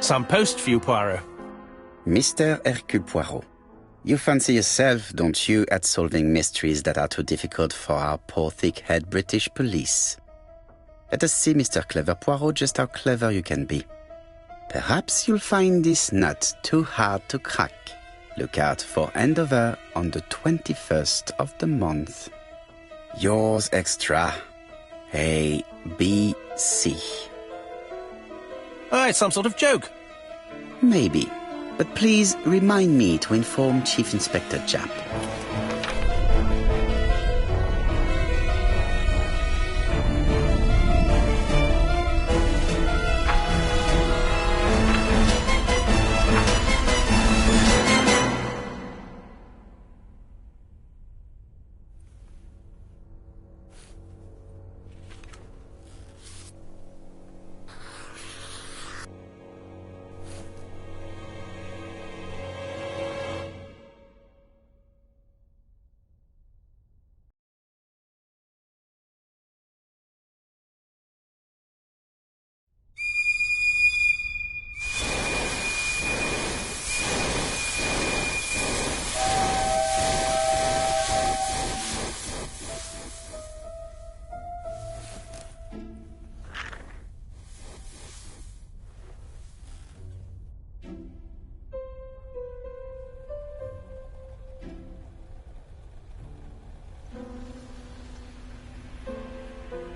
some post for you, Poirot. Mr. Hercule Poirot, you fancy yourself, don't you, at solving mysteries that are too difficult for our poor thick-head British police. Let us see, Mr. Clever Poirot, just how clever you can be. Perhaps you'll find this nut too hard to crack. Look out for handover on the 21st of the month. Yours extra, ABC. Oh, it's some sort of joke. Maybe, but please remind me to inform Chief Inspector Japp.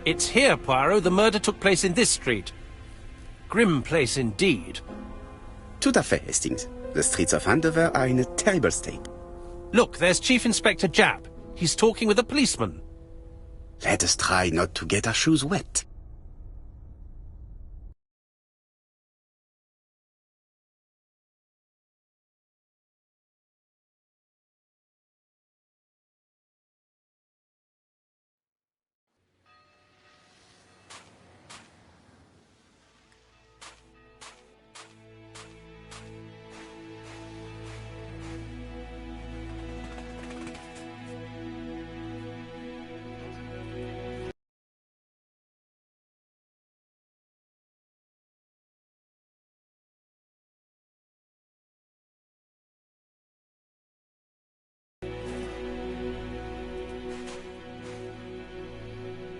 It's here, Poirot. The murder took place in this street. Grim place indeed. Tout à fait, Hastings. The streets of Andover are in a terrible state. Look, there's Chief Inspector Japp. He's talking with a policeman. Let us try not to get our shoes wet.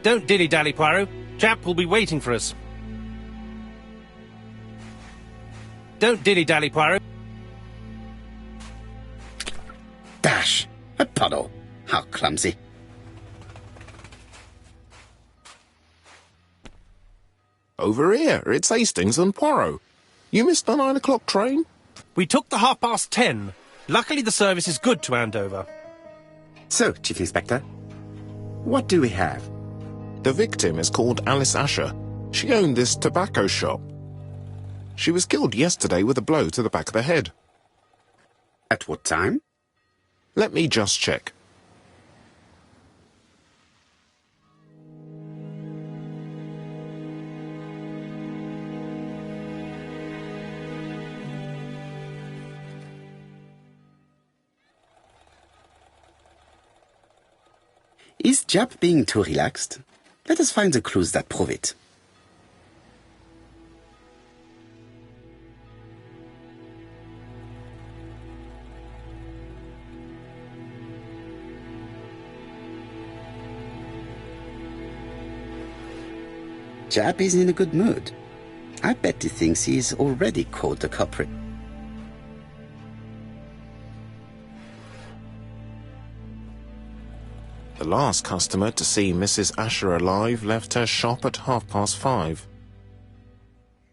Don't dilly-dally, Poirot. Japp will be waiting for us. Don't dilly-dally, Poirot. Dash! A puddle. How clumsy. Over here, it's Hastings and Poirot. You missed the 9 o'clock train? We took the 10:30. Luckily the service is good to Andover. So, Chief Inspector, what do we have? The victim is called Alice Asher. She owned this tobacco shop. She was killed yesterday with a blow to the back of the head. At what time? Let me just check. Is Japp being too relaxed? Let us find the clues that prove it. Japp is in a good mood. I bet he thinks he's already caught the culprit. The last customer to see Mrs. Asher alive left her shop at 5:30.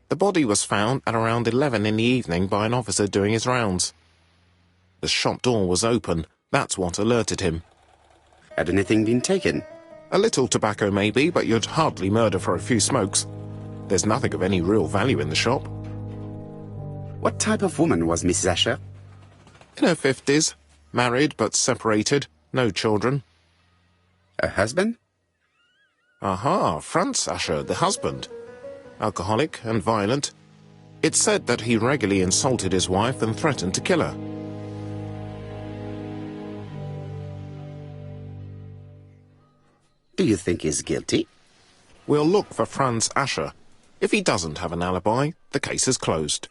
The body was found at around 11 in the evening by an officer doing his rounds. The shop door was open. That's what alerted him. Had anything been taken? A little tobacco maybe, but you'd hardly murder for a few smokes. There's nothing of any real value in the shop. What type of woman was Mrs. Asher? In her 50s, married but separated, no children. Her husband? Aha, Franz Asher, the husband. Alcoholic and violent. It's said that he regularly insulted his wife and threatened to kill her. Do you think he's guilty? We'll look for Franz Asher. If he doesn't have an alibi, the case is closed.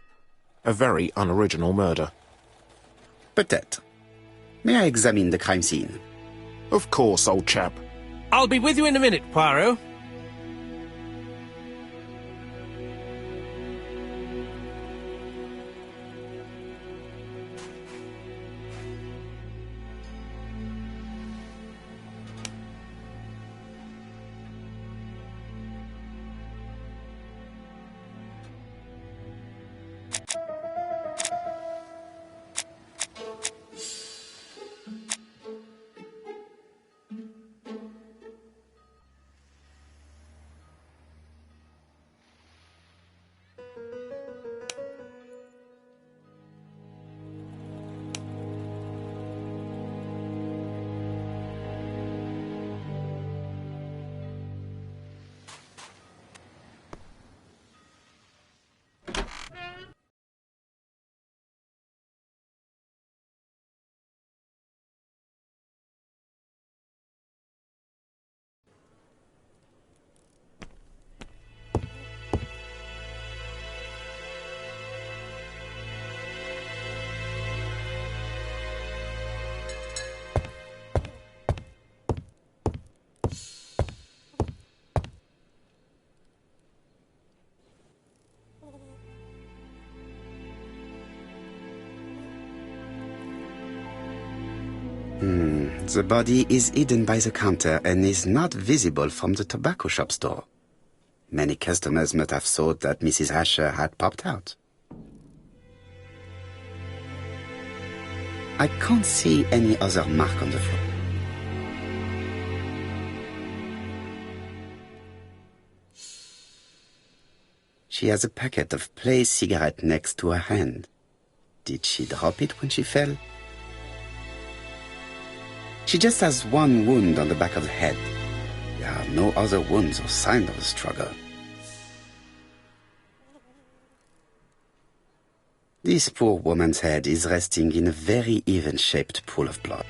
A very unoriginal murder. Peut-être. May I examine the crime scene? Of course, old chap. I'll be with you in a minute, Poirot. The body is hidden by the counter and is not visible from the tobacco shop's door. Many customers must have thought that Mrs. Asher had popped out. I can't see any other mark on the floor. She has a packet of placed cigarette next to her hand. Did she drop it when she fell? She just has one wound on the back of the head. There are no other wounds or signs of a struggle. This poor woman's head is resting in a very even-shaped pool of blood.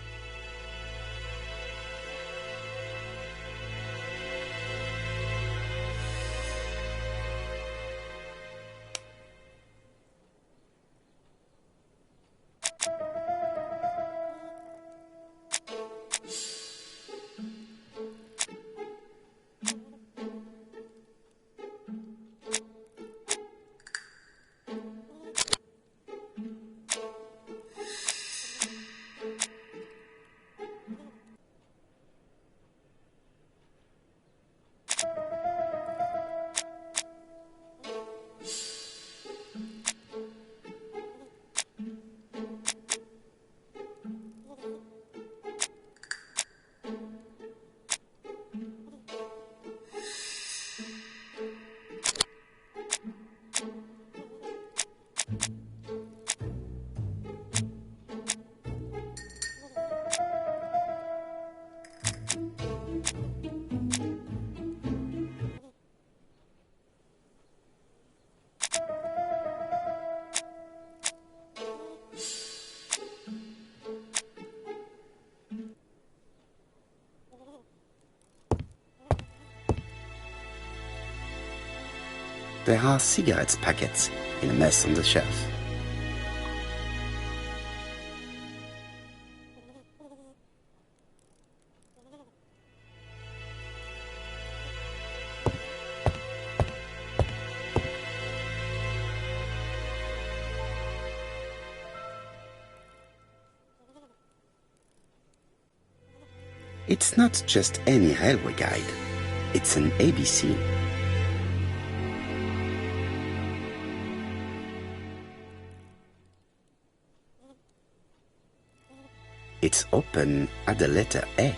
There are cigarettes packets in a mess on the shelf. It's not just any railway guide. It's an ABC. It's open at the letter A.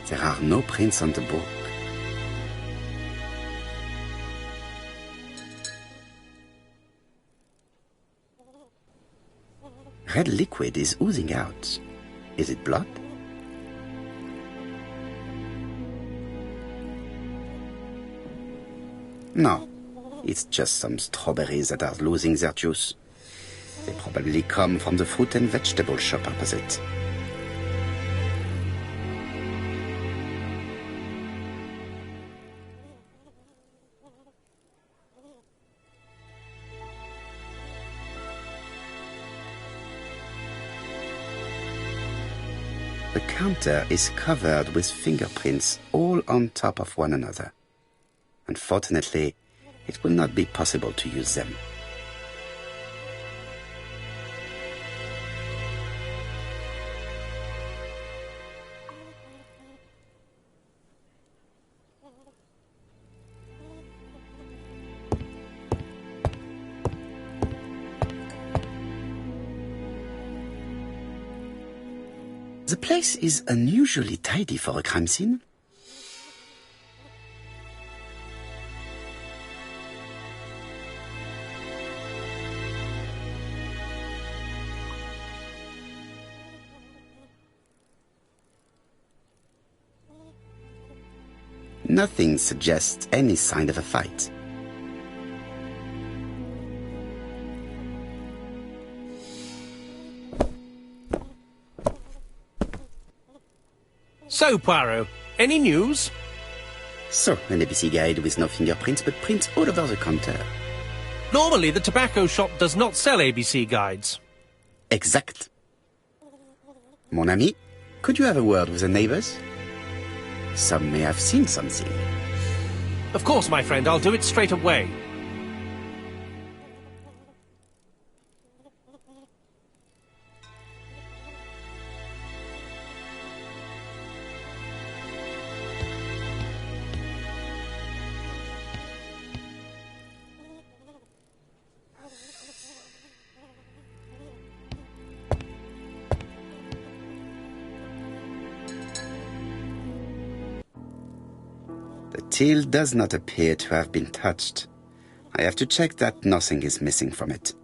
There are no prints on the book. Red liquid is oozing out. Is it blood? No, it's just some strawberries that are losing their juice. They probably come from the fruit and vegetable shop opposite. The counter is covered with fingerprints all on top of one another. Unfortunately, it will not be possible to use them. The place is unusually tidy for a crime scene. Nothing suggests any sign of a fight. So, Poirot, any news? So, an ABC guide with no fingerprints but prints all over the counter. Normally, the tobacco shop does not sell ABC guides. Exact. Mon ami, could you have a word with the neighbors? Some may have seen something. Of course, my friend, I'll do it straight away. The till does not appear to have been touched. I have to check that nothing is missing from it.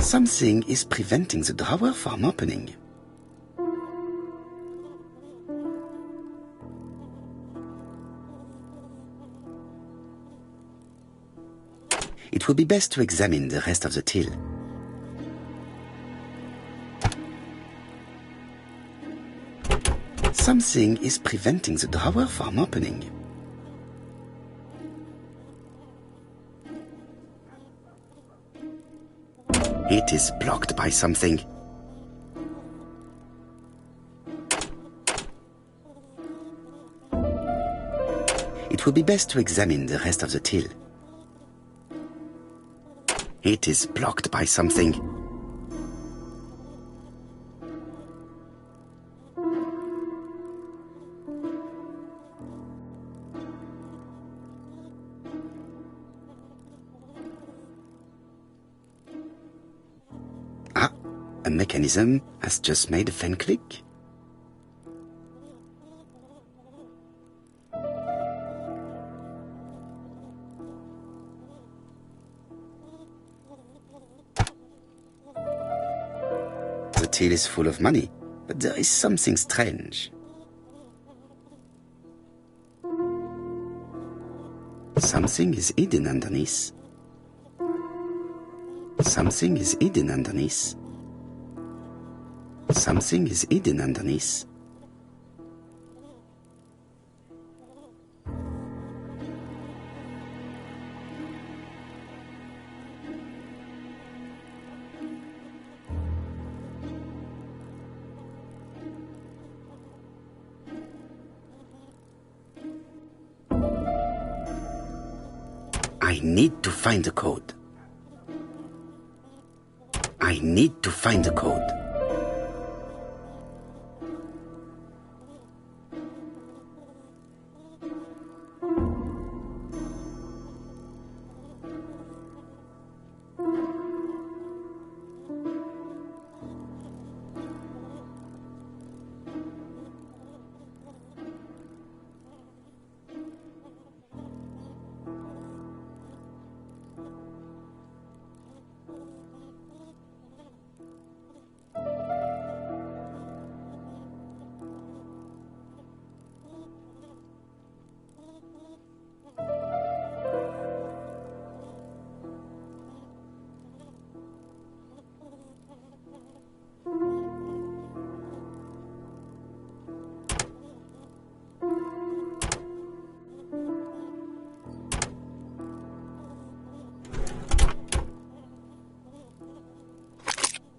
Something is preventing the drawer from opening. It would be best to examine the rest of the till. Something is preventing the drawer from opening. It is blocked by something. It would be best to examine the rest of the till. It is blocked by something. Ah, a mechanism has just made a fan click. The till is full of money, but there is something strange. Something is hidden underneath. Something is hidden underneath. Something is hidden underneath. I need to find the code. I need to find the code.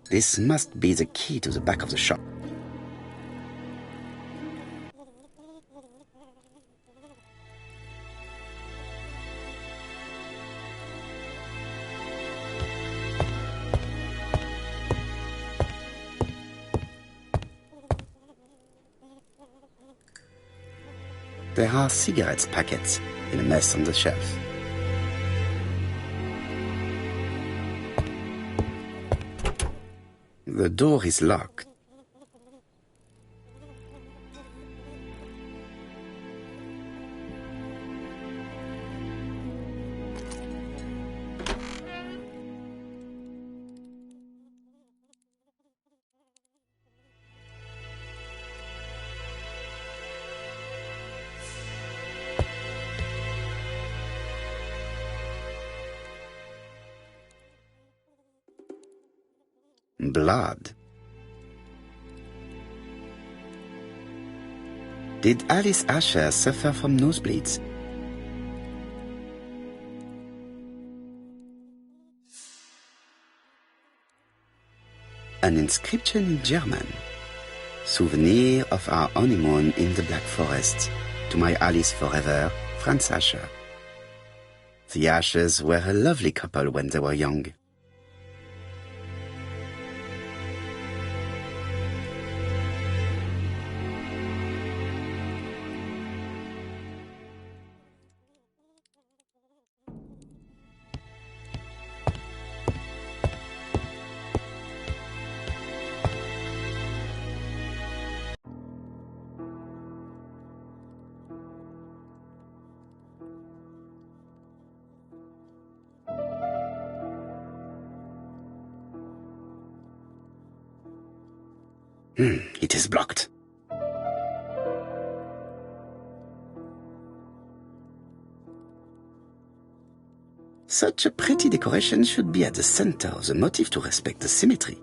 This must be the key to the back of the shop. There are cigarette packets in a mess on the shelf. The door is locked. Blood. Did Alice Asher suffer from nosebleeds? An inscription in German. Souvenir of our honeymoon in the Black Forest. To my Alice forever, Franz Asher. The Ashers were a lovely couple when they were young. It is blocked. Such a pretty decoration should be at the center of the motif to respect the symmetry.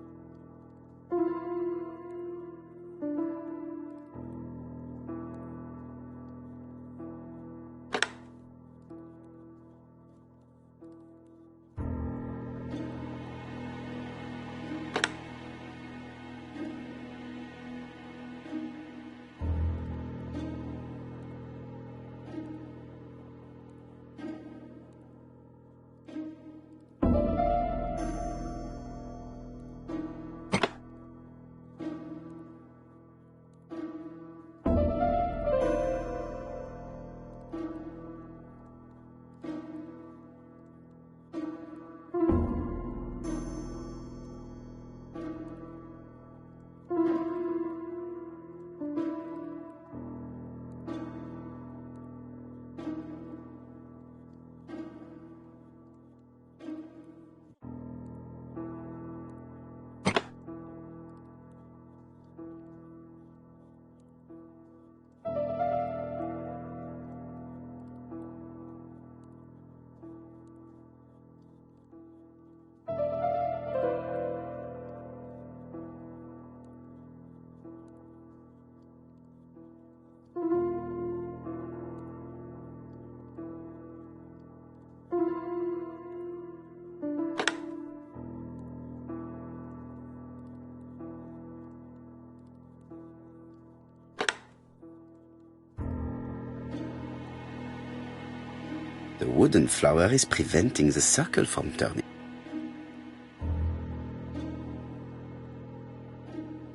The wooden flower is preventing the circle from turning.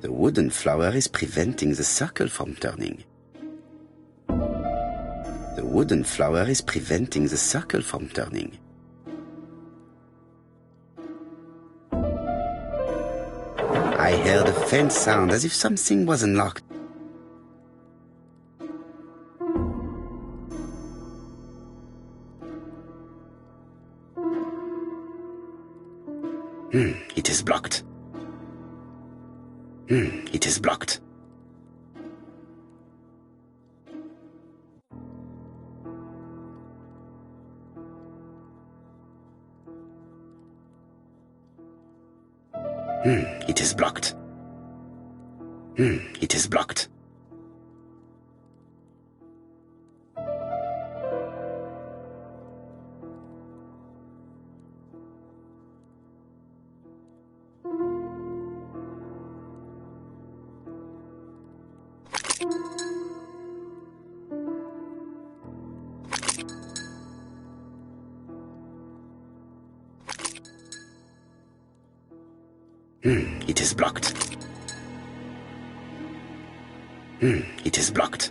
The wooden flower is preventing the circle from turning. The wooden flower is preventing the circle from turning. I heard a faint sound as if something was unlocked. It is blocked. It is blocked. It is blocked. It is blocked. It is blocked. It is blocked.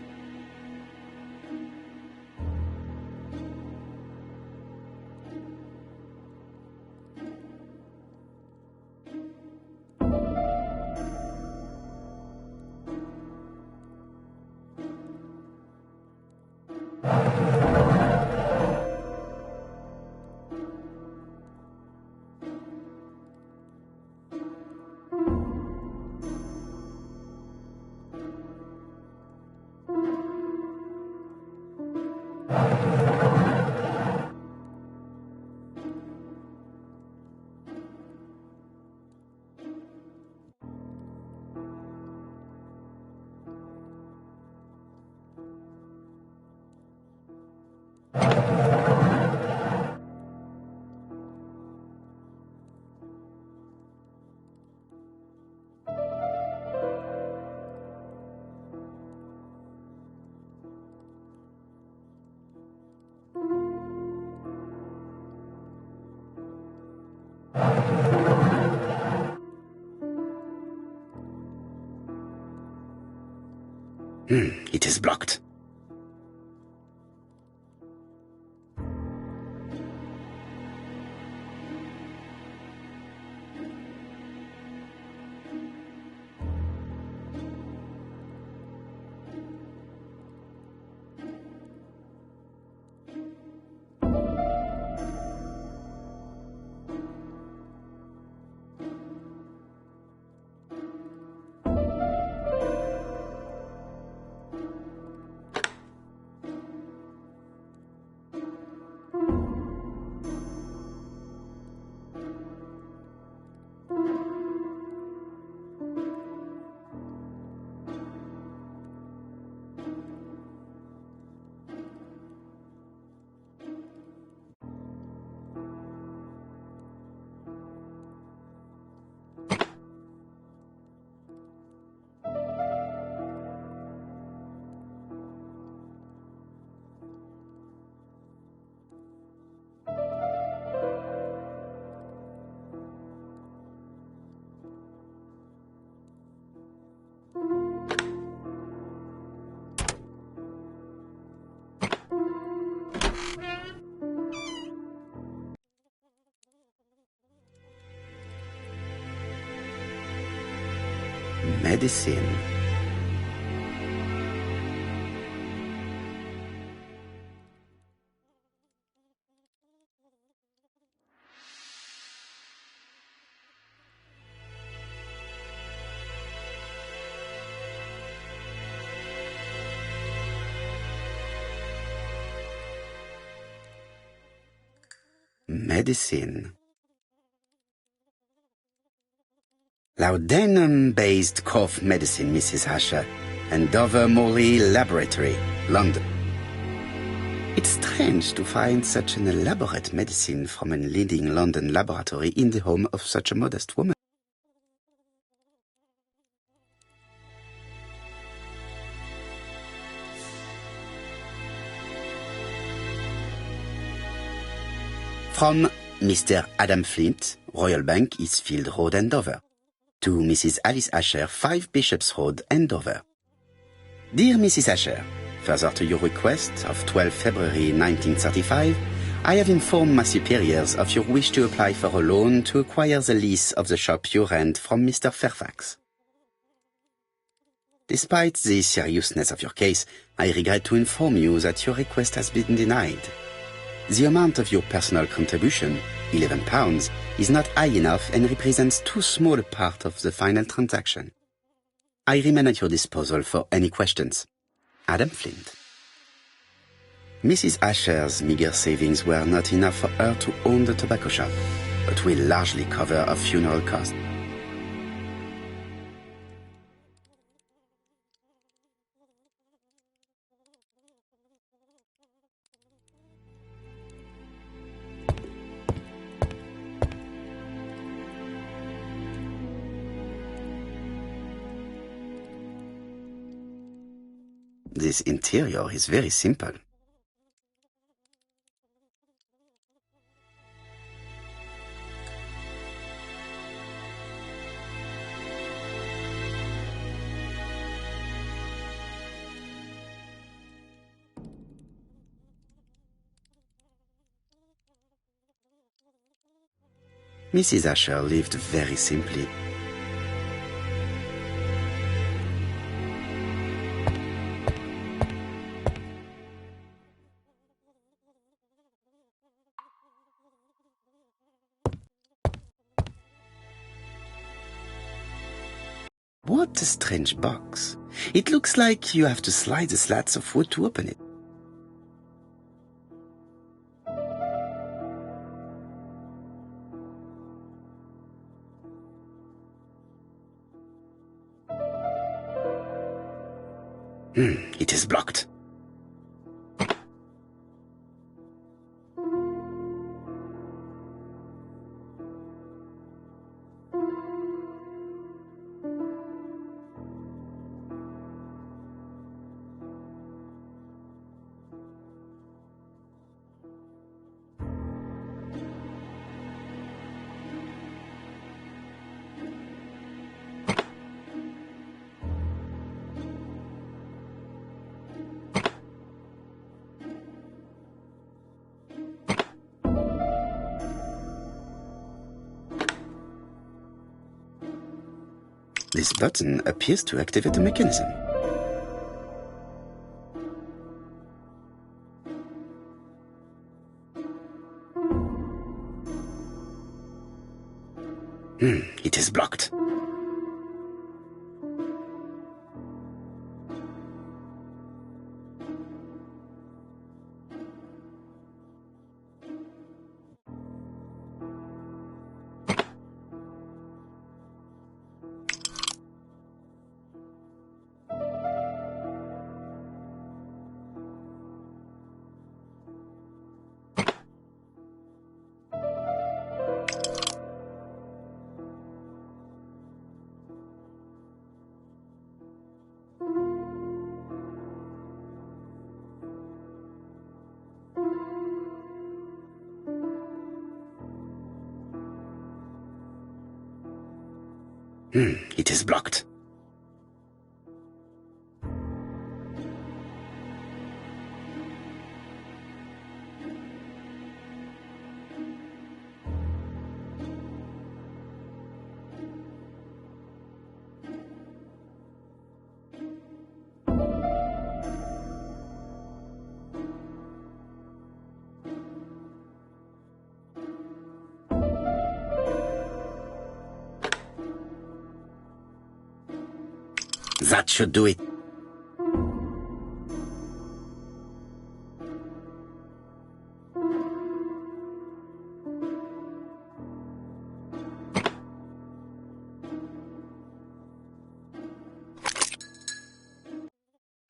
It is blocked. Medicine. Medicine. Laudanum-based cough medicine, Mrs. Asher, and Dover Morley Laboratory, London. It's strange to find such an elaborate medicine from a leading London laboratory in the home of such a modest woman. From Mr. Adam Flint, Royal Bank, Eastfield Road, Andover. To Mrs. Alice Asher, 5 Bishops Road, Andover. Dear Mrs. Asher, further to your request of 12 February 1935, I have informed my superiors of your wish to apply for a loan to acquire the lease of the shop you rent from Mr. Fairfax. Despite the seriousness of your case, I regret to inform you that your request has been denied. The amount of your personal contribution, £11, is not high enough and represents too small a part of the final transaction. I remain at your disposal for any questions. Adam Flint. Mrs. Asher's meager savings were not enough for her to own the tobacco shop, but will largely cover her funeral costs. This interior is very simple. Mrs. Asher lived very simply. What a strange box. It looks like you have to slide the slats of wood to open it. It is blocked. This button appears to activate the mechanism. It is blocked. It is blocked. That should do it.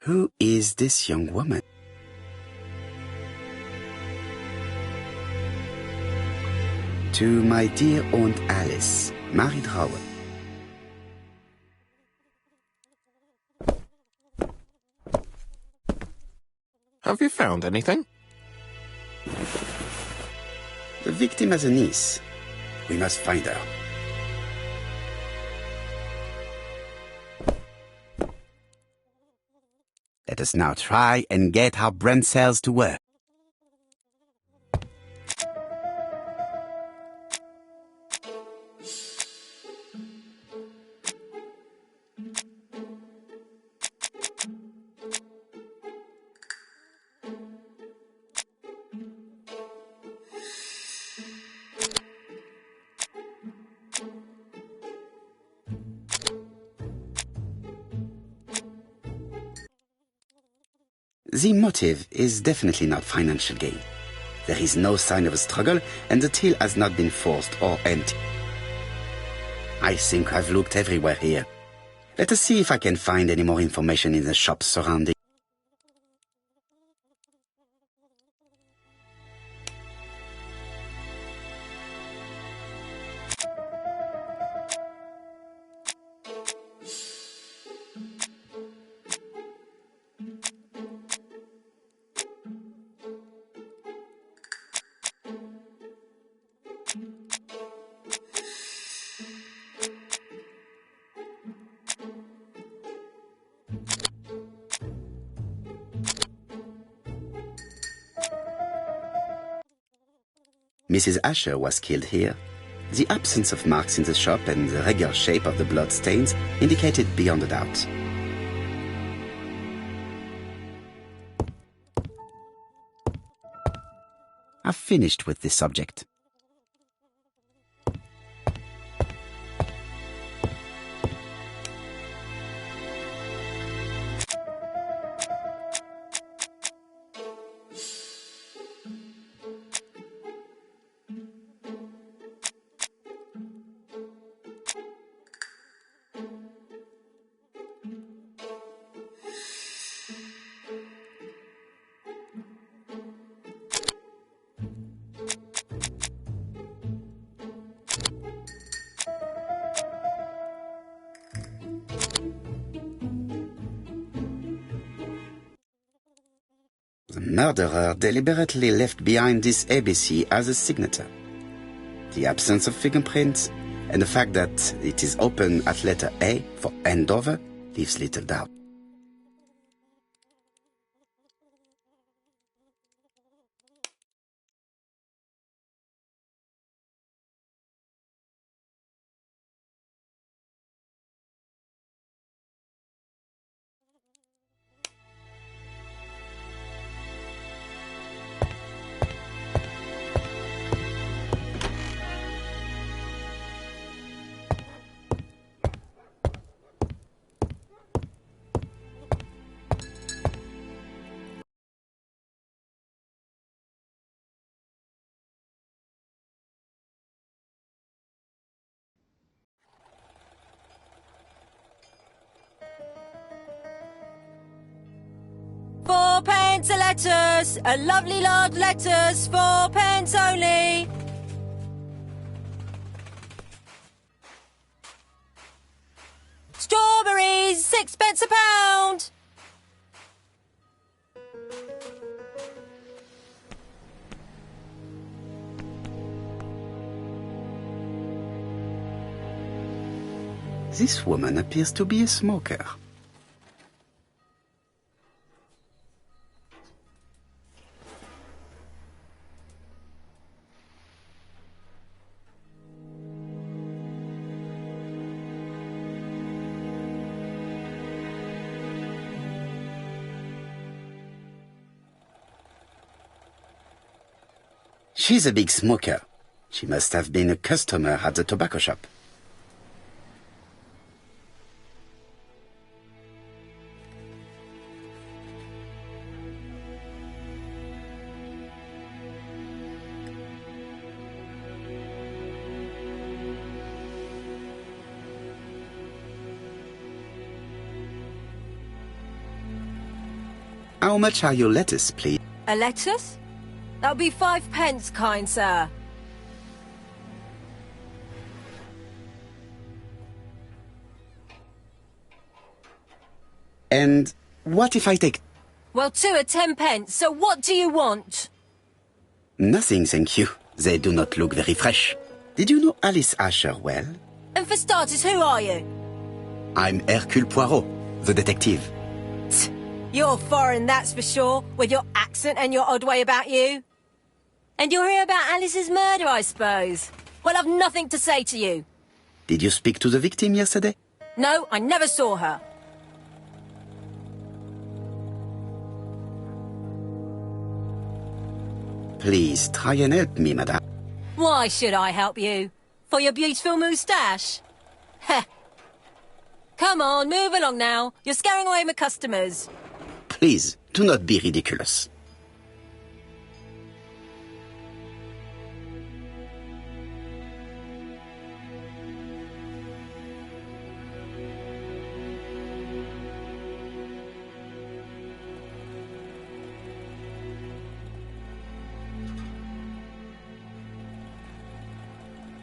Who is this young woman? To my dear Aunt Alice, married Howard. Have you found anything? The victim has a niece. We must find her. Let us now try and get our brain cells to work. The motive is definitely not financial gain. There is no sign of a struggle, and the till has not been forced or empty. I think I've looked everywhere here. Let us see if I can find any more information in the shops surrounding. Mrs. Asher was killed here, The absence of marks in the shop and the regular shape of the blood stains indicated beyond a doubt. I've finished with this subject. The murderer deliberately left behind this ABC as a signature. The absence of fingerprints and the fact that it is open at letter A for Andover leaves little doubt. £4 a lettuce, a lovely large lettuce, 4 pence only. Strawberries, 6 pence a pound. This woman appears to be a smoker. She's a big smoker. She must have been a customer at the tobacco shop. How much are your lettuce, please? A lettuce? That'll be 5 pence, kind sir. And what if I take... Well, 2 are 10 pence, so what do you want? Nothing, thank you. They do not look very fresh. Did you know Alice Asher well? And for starters, who are you? I'm Hercule Poirot, the detective. You're foreign, that's for sure, with your accent and your odd way about you. And you're here about Alice's murder, I suppose. Well, I've nothing to say to you. Did you speak to the victim yesterday? No, I never saw her. Please, try and help me, madame. Why should I help you? For your beautiful moustache? Heh. Come on, move along now. You're scaring away my customers. Please, do not be ridiculous.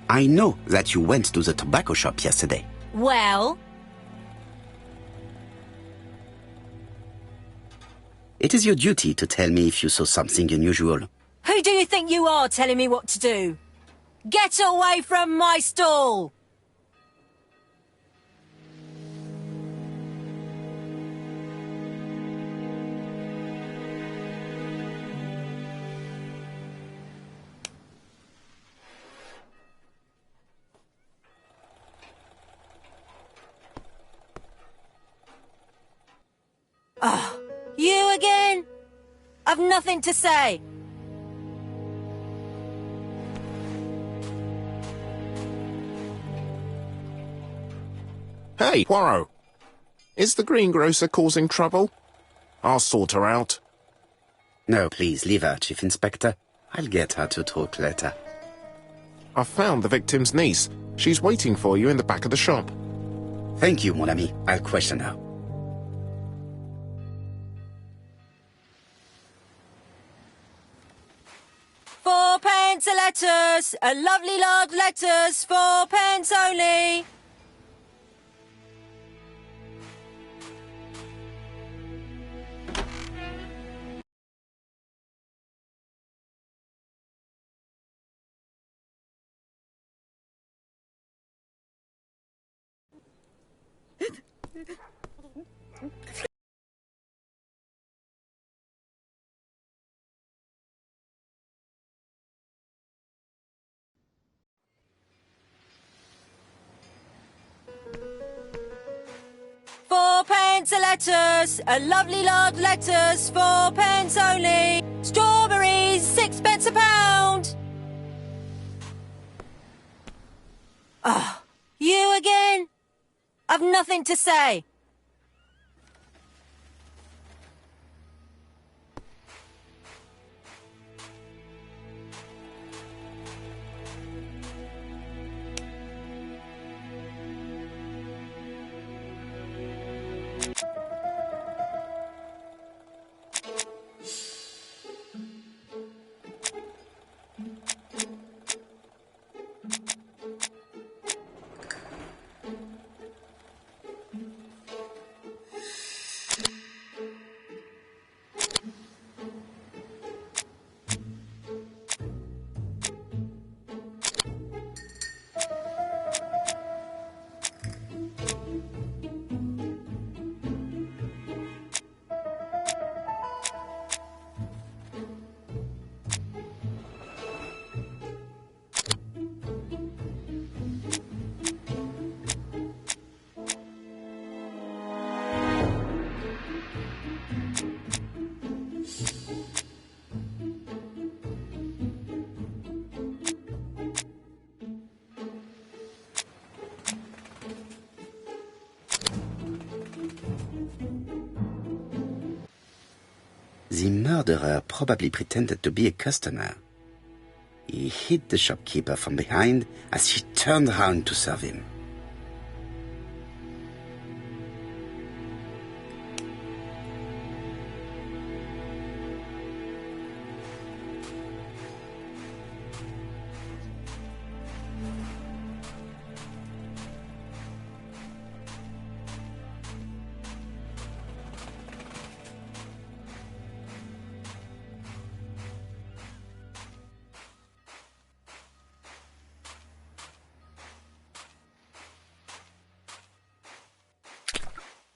I know that you went to the tobacco shop yesterday. Well? It is your duty to tell me if you saw something unusual. Who do you think you are telling me what to do? Get away from my stall! I've nothing to say. Hey, Poirot. Is the greengrocer causing trouble? I'll sort her out. No, please, leave her, Chief Inspector. I'll get her to talk later. I've found the victim's niece. She's waiting for you in the back of the shop. Thank you, mon ami. I'll question her. £4 a lettuce, a lovely large lettuce, 4 pence only. £4 a lettuce, a lovely large lettuce, 4 pence only. Strawberries, 6 pence a pound. Oh, you again? I've nothing to say. The murderer probably pretended to be a customer. He hit the shopkeeper from behind as she turned around to serve him.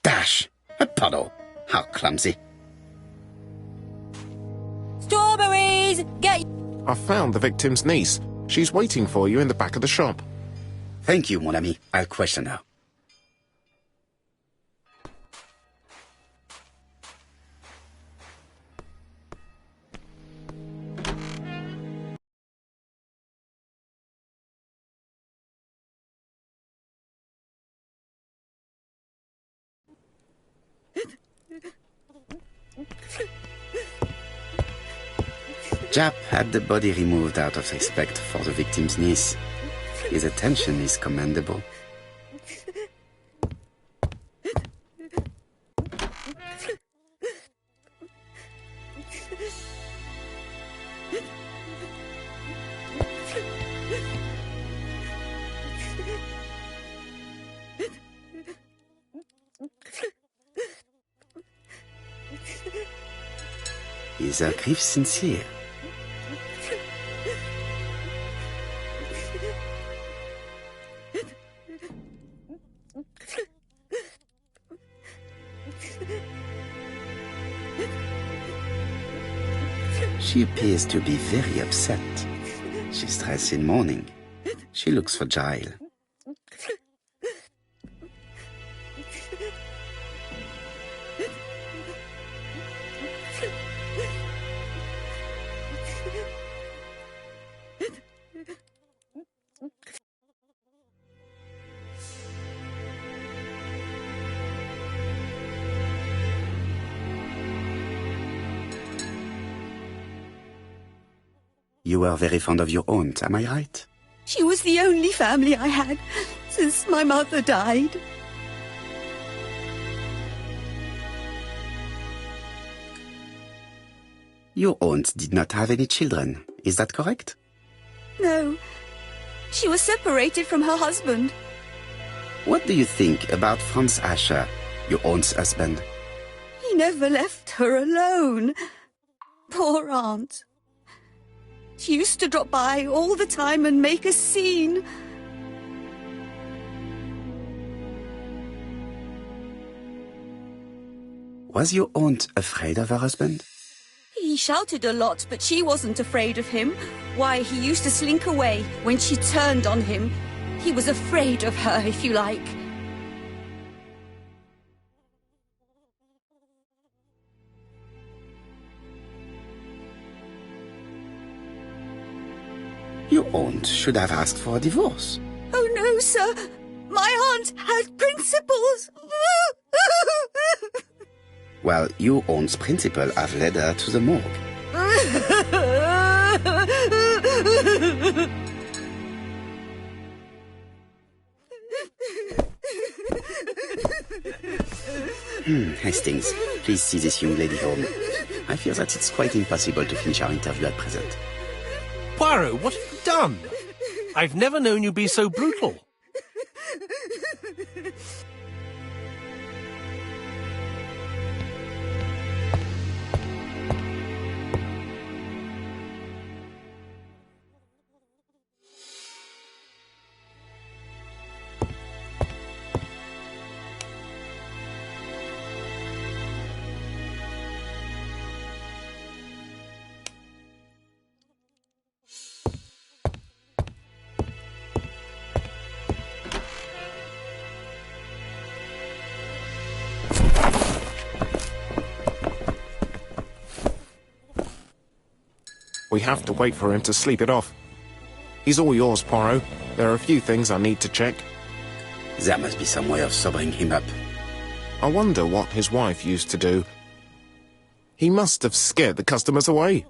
Dash! A puddle! How clumsy. Strawberries, get... I've found the victim's niece. She's waiting for you in the back of the shop. Thank you, mon ami. I'll question her. Jap had the body removed out of respect for the victim's niece. His attention is commendable. Is her grief sincere? She appears to be very upset. She's dressed in mourning. She looks fragile. You were very fond of your aunt, am I right? She was the only family I had since my mother died. Your aunt did not have any children, is that correct? No. She was separated from her husband. What do you think about Franz Asher, your aunt's husband? He never left her alone. Poor aunt. She used to drop by all the time and make a scene. Was your aunt afraid of her husband? He shouted a lot, but she wasn't afraid of him. Why, he used to slink away when she turned on him. He was afraid of her, if you like. Your aunt should have asked for a divorce. Oh, no, sir. My aunt had principles. Well, your aunt's principal have led her to the morgue. Hastings, please see this young lady home. I feel that it's quite impossible to finish our interview at present. Poirot, what have you done? I've never known you be so brutal. We have to wait for him to sleep it off. He's all yours, Poirot. There are a few things I need to check. There must be some way of sobering him up. I wonder what his wife used to do. He must have scared the customers away.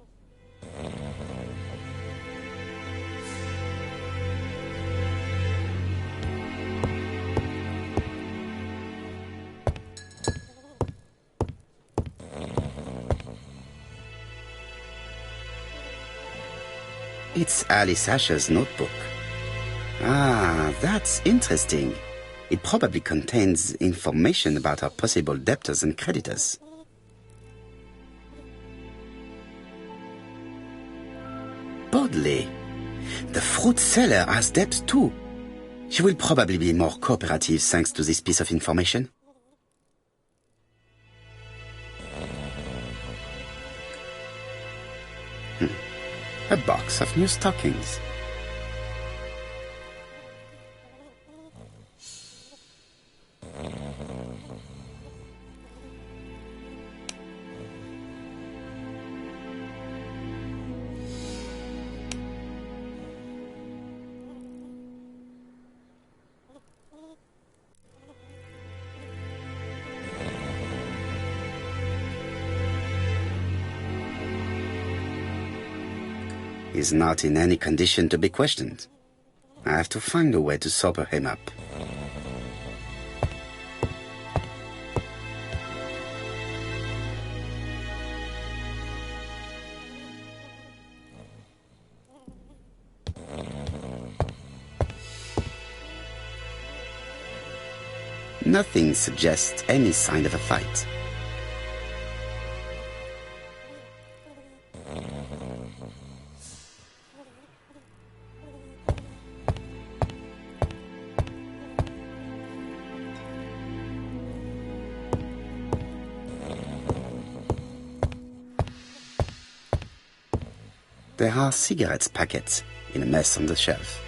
It's Alice Asher's notebook. Ah, that's interesting. It probably contains information about her possible debtors and creditors. Bodley. The fruit seller has debts too. She will probably be more cooperative thanks to this piece of information. A box of new stockings. He's not in any condition to be questioned. I have to find a way to sober him up. Nothing suggests any sign of a fight. There are cigarettes packets in a mess on the shelf.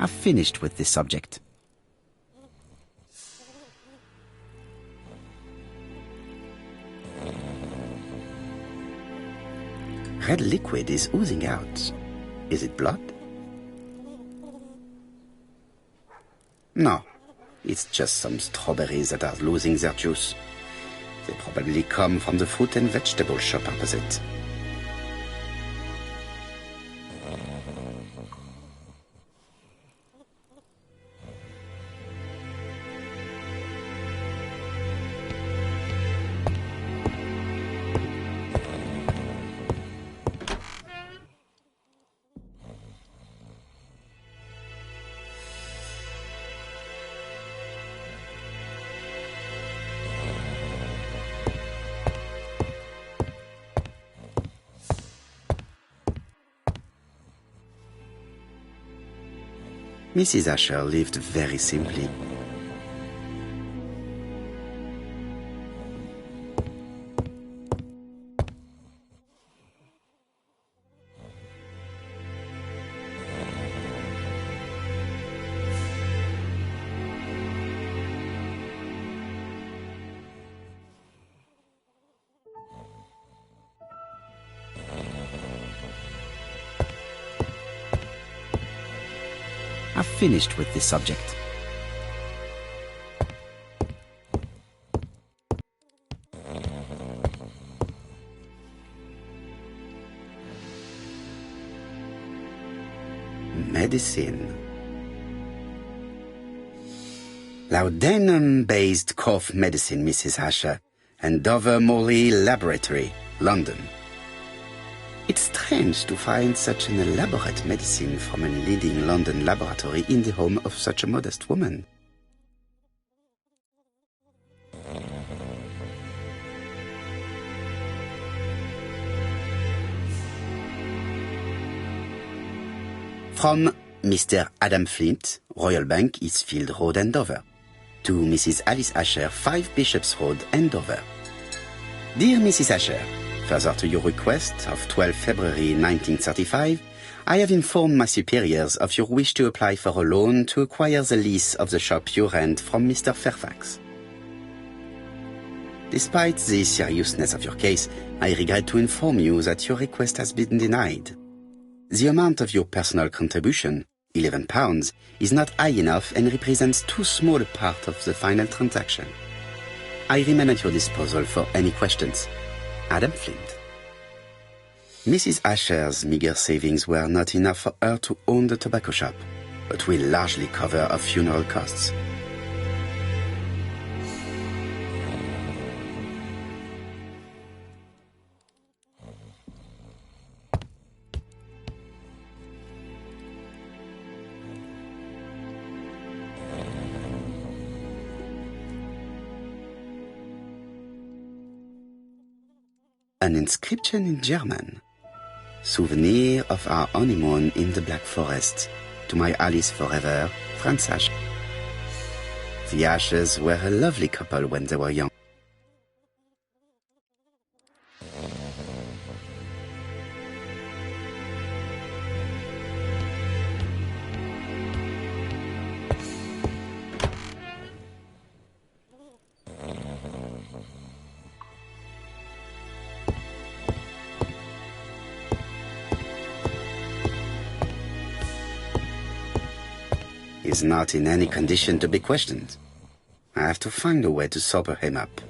I've finished with this subject. red liquid is oozing out. Is it blood? No, it's just some strawberries that are losing their juice. They probably come from the fruit and vegetable shop opposite. Mrs. Asher lived very simply. I've finished with this subject. Medicine. Laudanum-based cough medicine, Mrs. Asher, and Dover Morley Laboratory, London. It's strange to find such an elaborate medicine from a leading London laboratory in the home of such a modest woman. From Mr. Adam Flint, Royal Bank, Eastfield Road, Andover. To Mrs. Alice Asher, 5 Bishops Road, Andover. Dear Mrs. Asher, further to your request of 12 February 1935, I have informed my superiors of your wish to apply for a loan to acquire the lease of the shop you rent from Mr. Fairfax. Despite the seriousness of your case, I regret to inform you that your request has been denied. The amount of your personal contribution, £11, is not high enough and represents too small a part of the final transaction. I remain at your disposal for any questions. Adam Flint. Mrs. Asher's meager savings were not enough for her to own the tobacco shop, but will largely cover her funeral costs. An inscription in German. Souvenir of our honeymoon in the Black Forest. To my Alice forever, Franz Asher. The Ashers were a lovely couple when they were young. He's not in any condition to be questioned. I have to find a way to sober him up.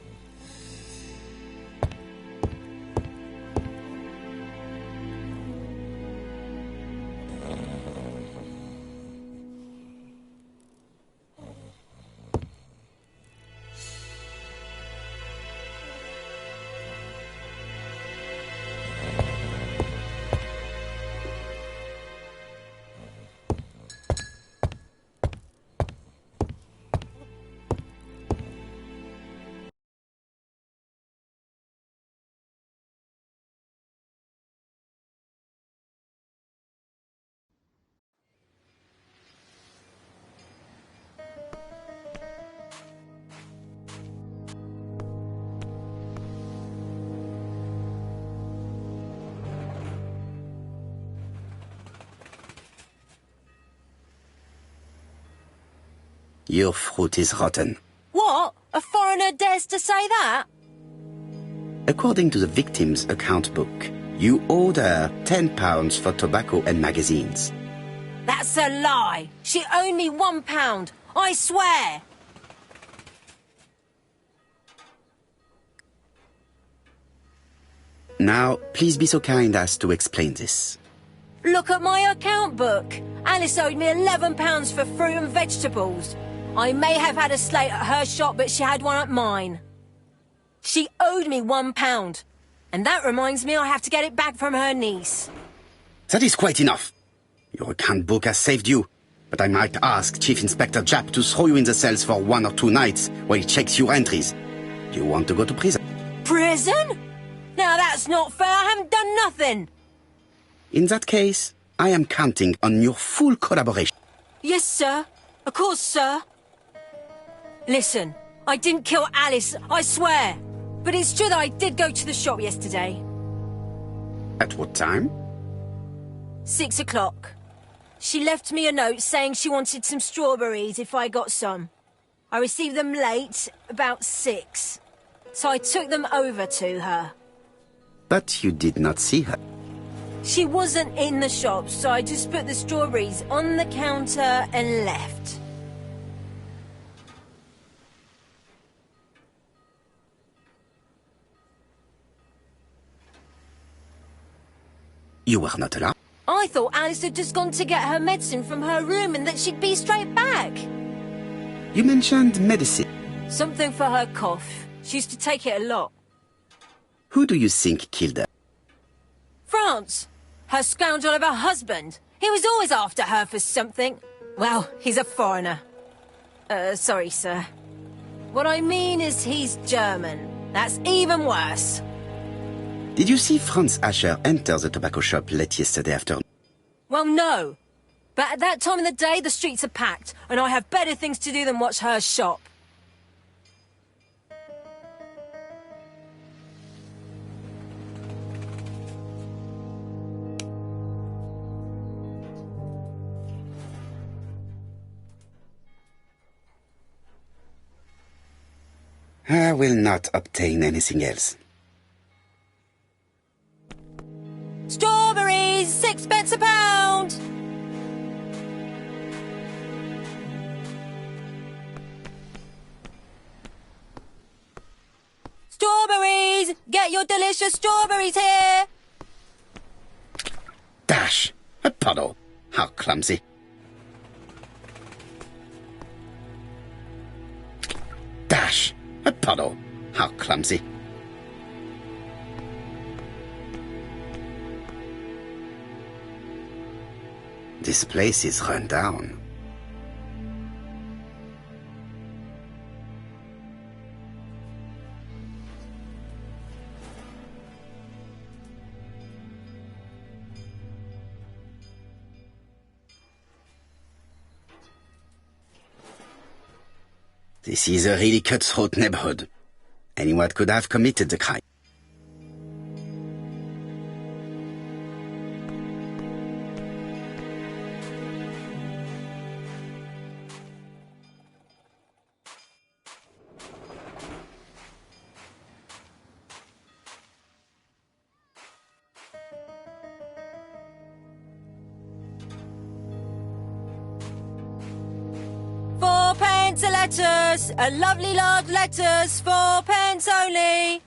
Your fruit is rotten. What? A foreigner dares to say that? According to the victim's account book, You owed her £10 for tobacco and magazines. That's a lie. She owed me £1. I swear. Now, please be so kind as to explain this. Look at my account book. Alice owed me £11 for fruit and vegetables. I may have had a slate at her shop, but she had one at mine. She owed me £1. And that reminds me I have to get it back from her niece. That is quite enough. Your account book has saved you, but I might ask Chief Inspector Japp to throw you in the cells for 1 or 2 nights while he checks your entries. Do you want to go to prison? Prison? Now that's not fair. I haven't done nothing. In that case, I am counting on your full collaboration. Yes, sir. Of course, sir. Listen, I didn't kill Alice, I swear. But it's true that I did go to the shop yesterday. At what time? 6 o'clock. She left me a note saying she wanted some strawberries if I got some. I received them late, about 6. So I took them over to her. But you did not see her. She wasn't in the shop, so I just put the strawberries on the counter and left. You were not allowed. I thought Alice had just gone to get her medicine from her room and that she'd be straight back. You mentioned medicine. Something for her cough. She used to take it a lot. Who do you think killed her? France. Her scoundrel of a husband. He was always after her for something. Well, he's a foreigner. Sorry, sir. What I mean is he's German. That's even worse. Did you see Franz Asher enter the tobacco shop late yesterday afternoon? Well, no. But at that time of the day, the streets are packed, and I have better things to do than watch her shop. I will not obtain anything else. Strawberries! 6p a pound! Strawberries! Get your delicious strawberries here! Dash! A puddle! How clumsy. Dash! A puddle! How clumsy. This place is run down. This is a really cutthroat neighborhood. Anyone could have committed the crime. Lettuce! A lovely large lettuce, 4p only!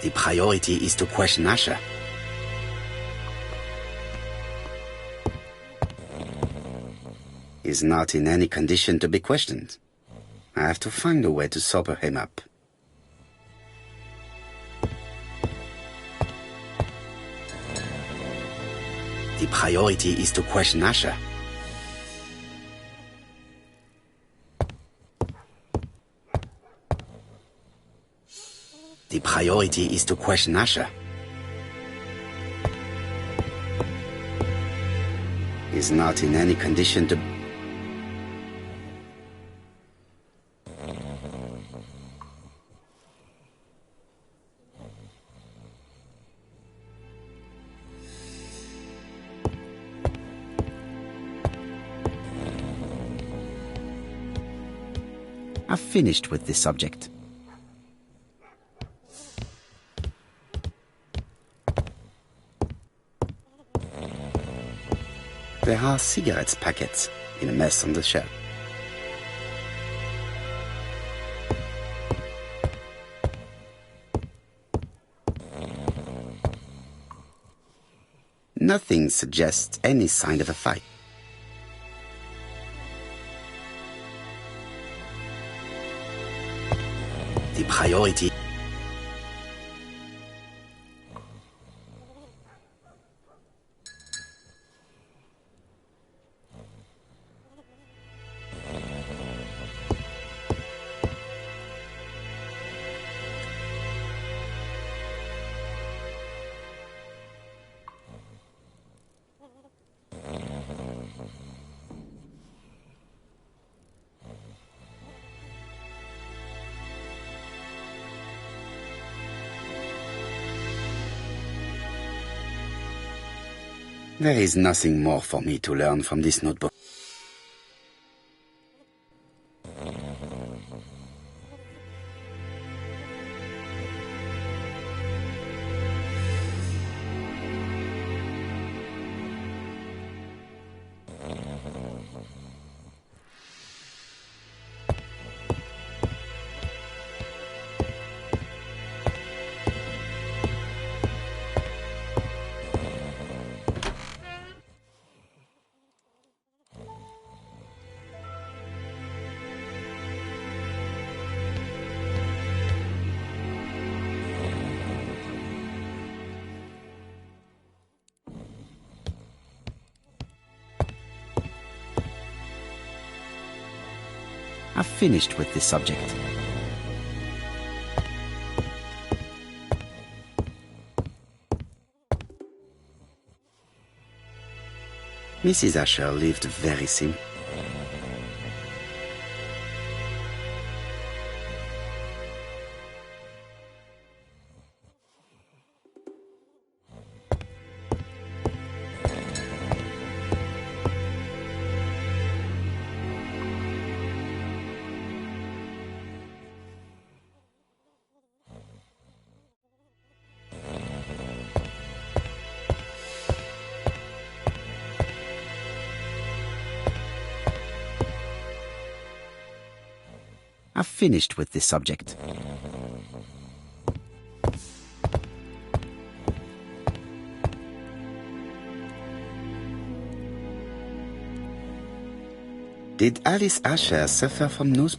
The priority is to question Asher. He's not in any condition to be questioned. I have to find a way to sober him up. The priority is to question Asher. The priority is to question Asher. He's not in any condition to... I've finished with this subject. There are cigarettes packets in a mess on the shelf. Nothing suggests any sign of a fight. The priority... There is nothing more for me to learn from this notebook. I've finished with this subject. Mrs. Asher lived very simple. I've finished with this subject. Did Alice Asher suffer from nose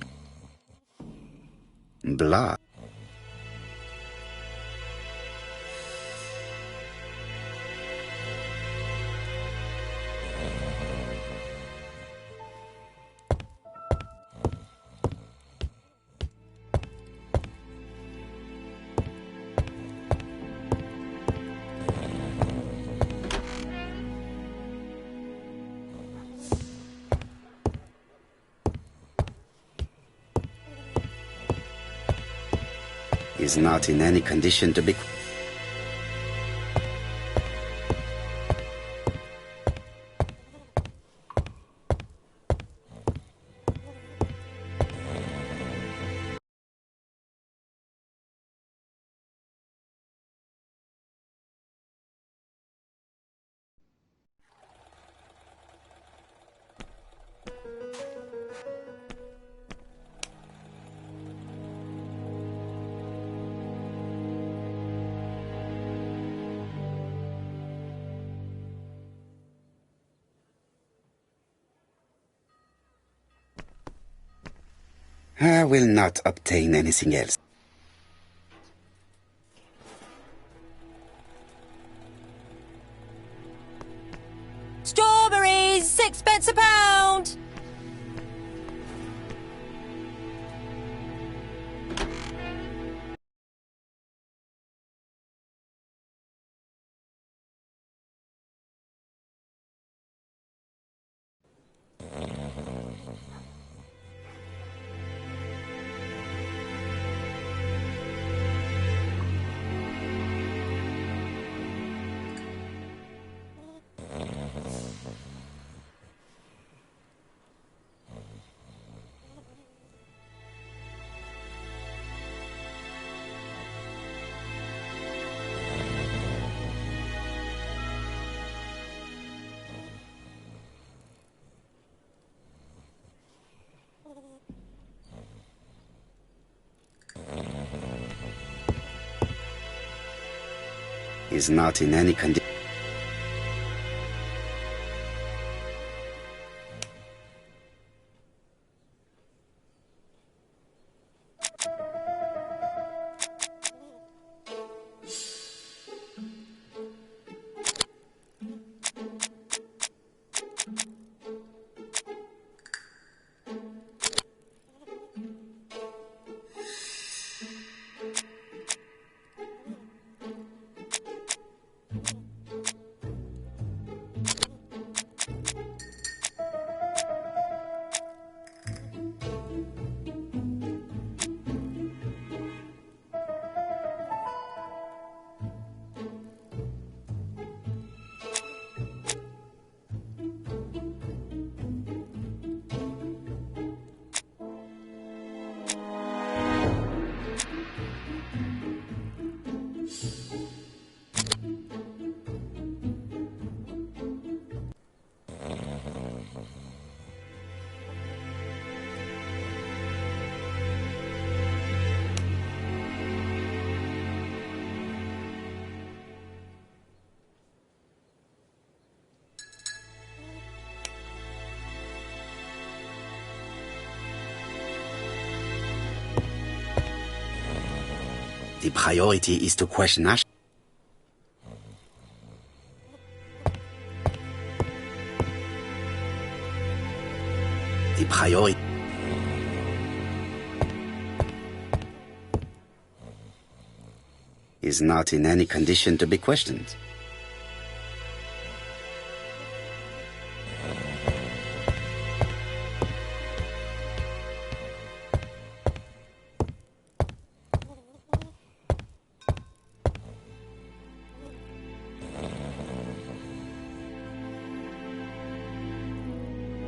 blood? Is not in any condition to be... I will not obtain anything else. Strawberries, 6p a pound. is not in any condition. The priority is to question Asher. The priority is not in any condition to be questioned.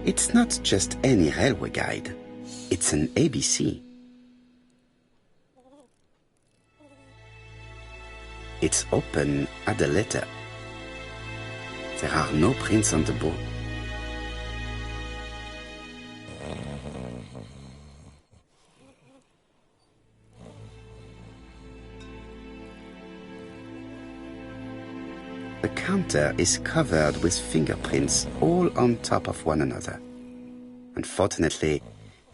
It's not just any railway guide. It's an ABC. It's open at the letter. There are no prints on the book. The counter is covered with fingerprints all on top of one another. Unfortunately,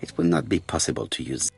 it will not be possible to use.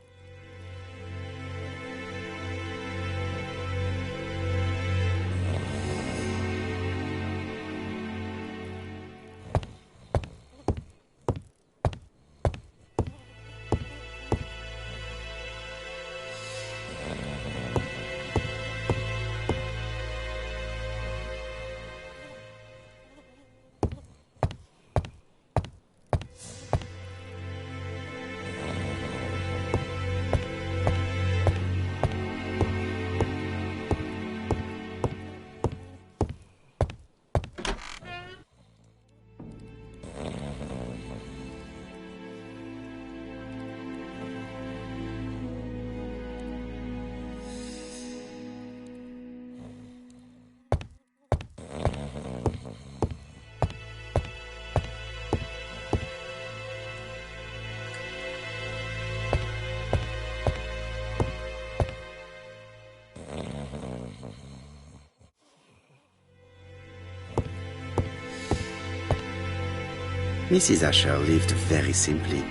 Mrs. Asher lived very simply.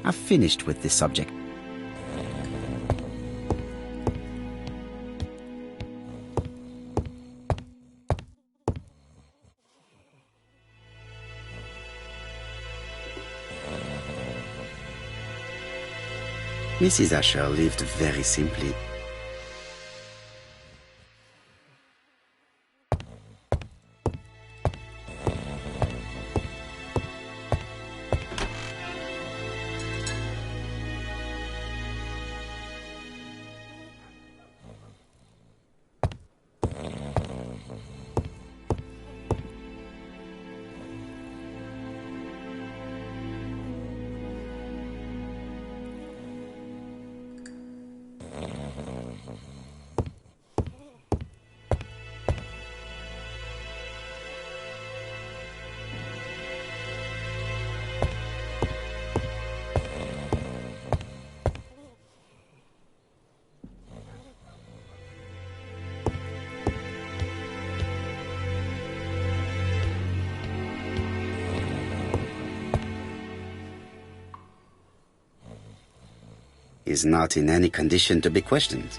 I've finished with this subject. Mrs. Asher lived very simply. is not in any condition to be questioned.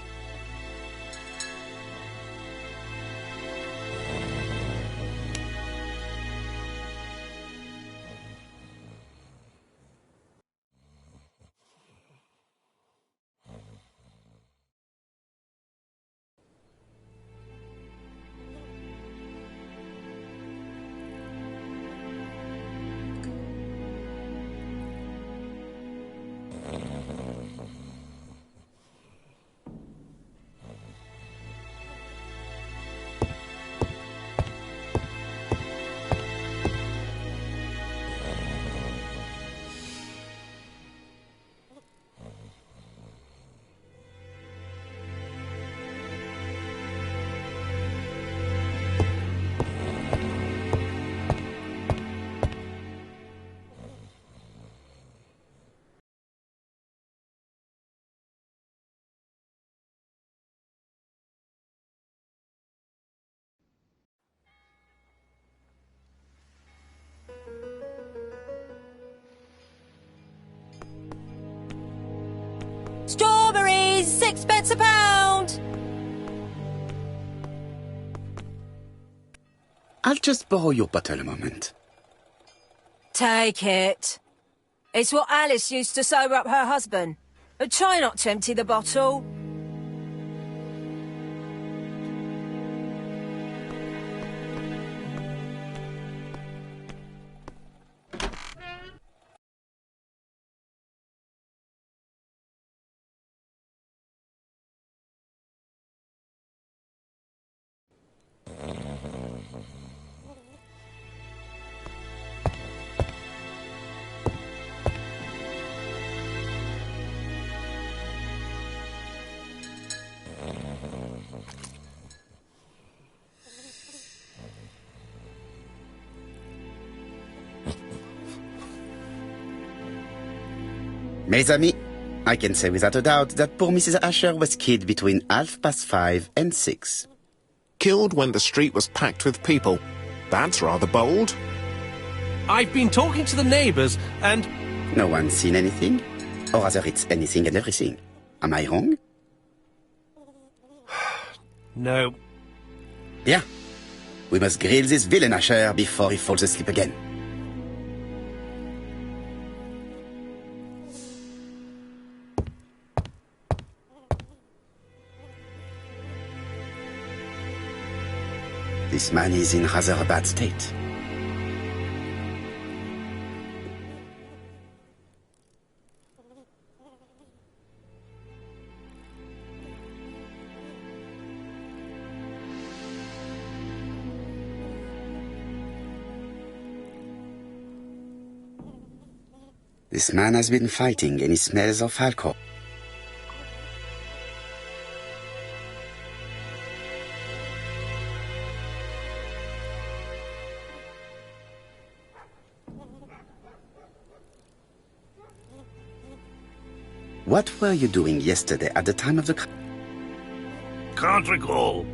Strawberries, 6 pence a pound. I'll just borrow your bottle a moment. Take it. It's what Alice used to sober up her husband. But try not to empty the bottle. Mes amis, I can say without a doubt that poor Mrs. Asher was killed between 5:30 and 6. Killed when the street was packed with people. That's rather bold. I've been talking to the neighbours, and... No one's seen anything? Or rather, it's anything and everything. Am I wrong? No. Bien. We must grill this villain Asher before he falls asleep again. This man is in rather a bad state. This man has been fighting and he smells of alcohol. What were you doing yesterday at the time of the crime? Can't recall.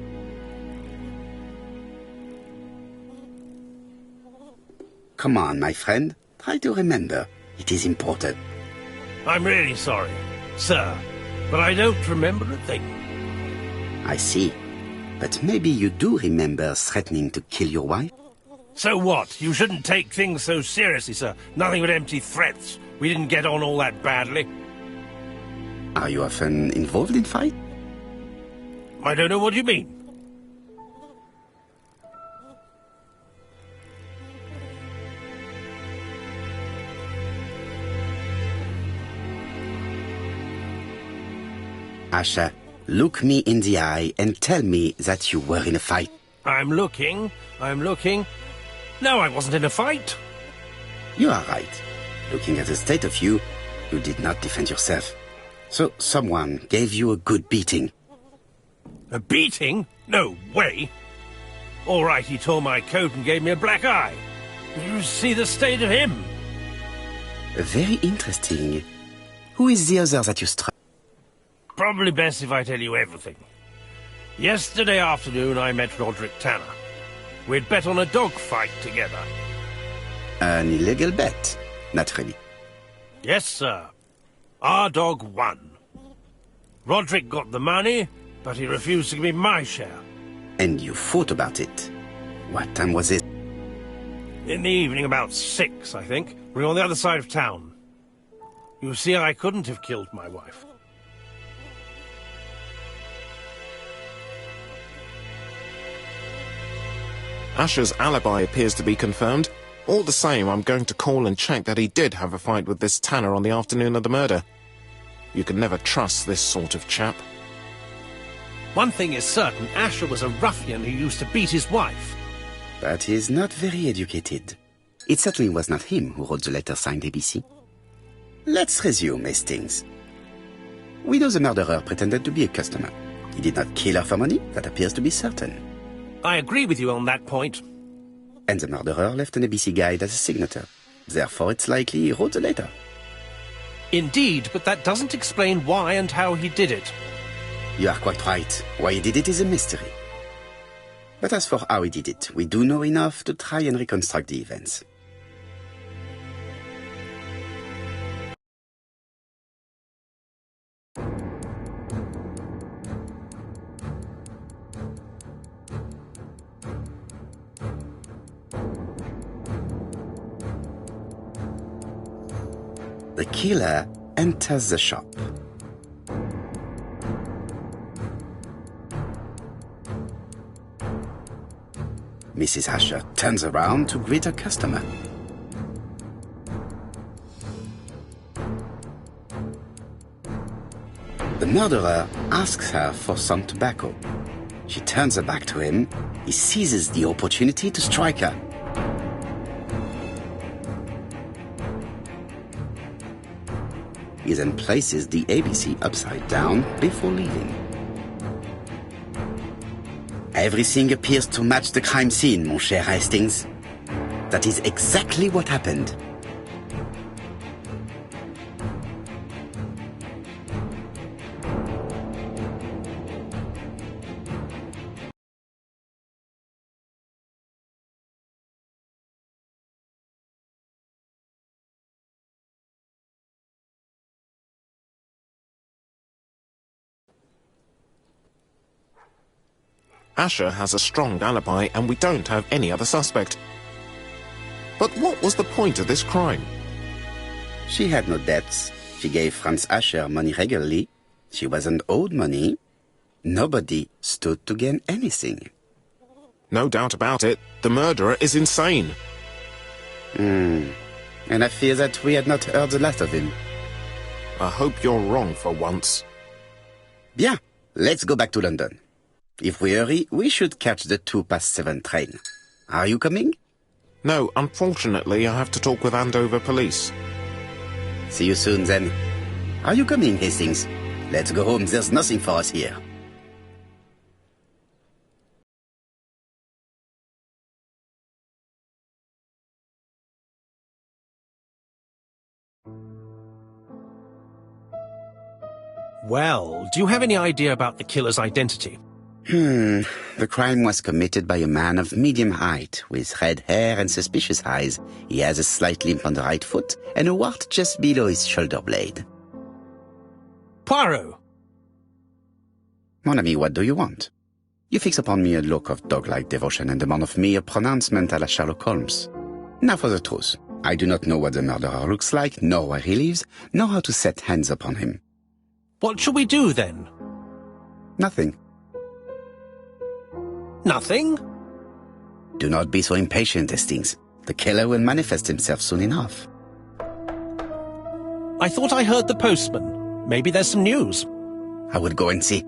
Come on, my friend. Try to remember. It is important. I'm really sorry, sir, but I don't remember a thing. I see. But maybe you do remember threatening to kill your wife? So what? You shouldn't take things so seriously, sir. Nothing but empty threats. We didn't get on all that badly. Are you often involved in fight? I don't know what you mean. Asher, look me in the eye and tell me that you were in a fight. I'm looking. No, I wasn't in a fight. You are right. Looking at the state of you, you did not defend yourself. So someone gave you a good beating. A beating? No way. All right, he tore my coat and gave me a black eye. Did you see the state of him? Very interesting. Who is the other that you struck? Probably best if I tell you everything. Yesterday afternoon, I met Roderick Tanner. We'd bet on a dog fight together. An illegal bet, naturally. Yes, sir. Our dog won. Roderick got the money, but he refused to give me my share. And you thought about it. What time was it? In the evening, about 6, I think. We were on the other side of town. You see, I couldn't have killed my wife. Asher's alibi appears to be confirmed. All the same, I'm going to call and check that he did have a fight with this Tanner on the afternoon of the murder. You can never trust this sort of chap. One thing is certain, Asher was a ruffian who used to beat his wife. But he is not very educated. It certainly was not him who wrote the letter signed ABC. Let's resume, Hastings. We know the murderer pretended to be a customer. He did not kill her for money, that appears to be certain. I agree with you on that point. And the murderer left an ABC guide as a signature. Therefore, it's likely he wrote the letter. Indeed, but that doesn't explain why and how he did it. You are quite right. Why he did it is a mystery. But as for how he did it, we do know enough to try and reconstruct the events. The killer enters the shop. Mrs. Asher turns around to greet her customer. The murderer asks her for some tobacco. She turns her back to him. He seizes the opportunity to strike her. He then places the ABC upside down before leaving. Everything appears to match the crime scene, mon cher Hastings. That is exactly what happened. Asher has a strong alibi and we don't have any other suspect. But what was the point of this crime? She had no debts. She gave Franz Asher money regularly. She wasn't owed money. Nobody stood to gain anything. No doubt about it, the murderer is insane. And I fear that we had not heard the last of him. I hope you're wrong for once. Bien, let's go back to London. If we hurry, we should catch the 7:02 train. Are you coming? No, unfortunately, I have to talk with Andover police. See you soon, then. Are you coming, Hastings? Let's go home. There's nothing for us here. Well, do you have any idea about the killer's identity? The crime was committed by a man of medium height, with red hair and suspicious eyes. He has a slight limp on the right foot and a wart just below his shoulder blade. Poirot! Mon ami, what do you want? You fix upon me a look of dog-like devotion and demand of me a pronouncement à la Sherlock Holmes. Now for the truth. I do not know what the murderer looks like, nor where he lives, nor how to set hands upon him. What shall we do, then? Nothing. Nothing? Do not be so impatient, Hastings. The killer will manifest himself soon enough. I thought I heard the postman. Maybe there's some news. I will go and see.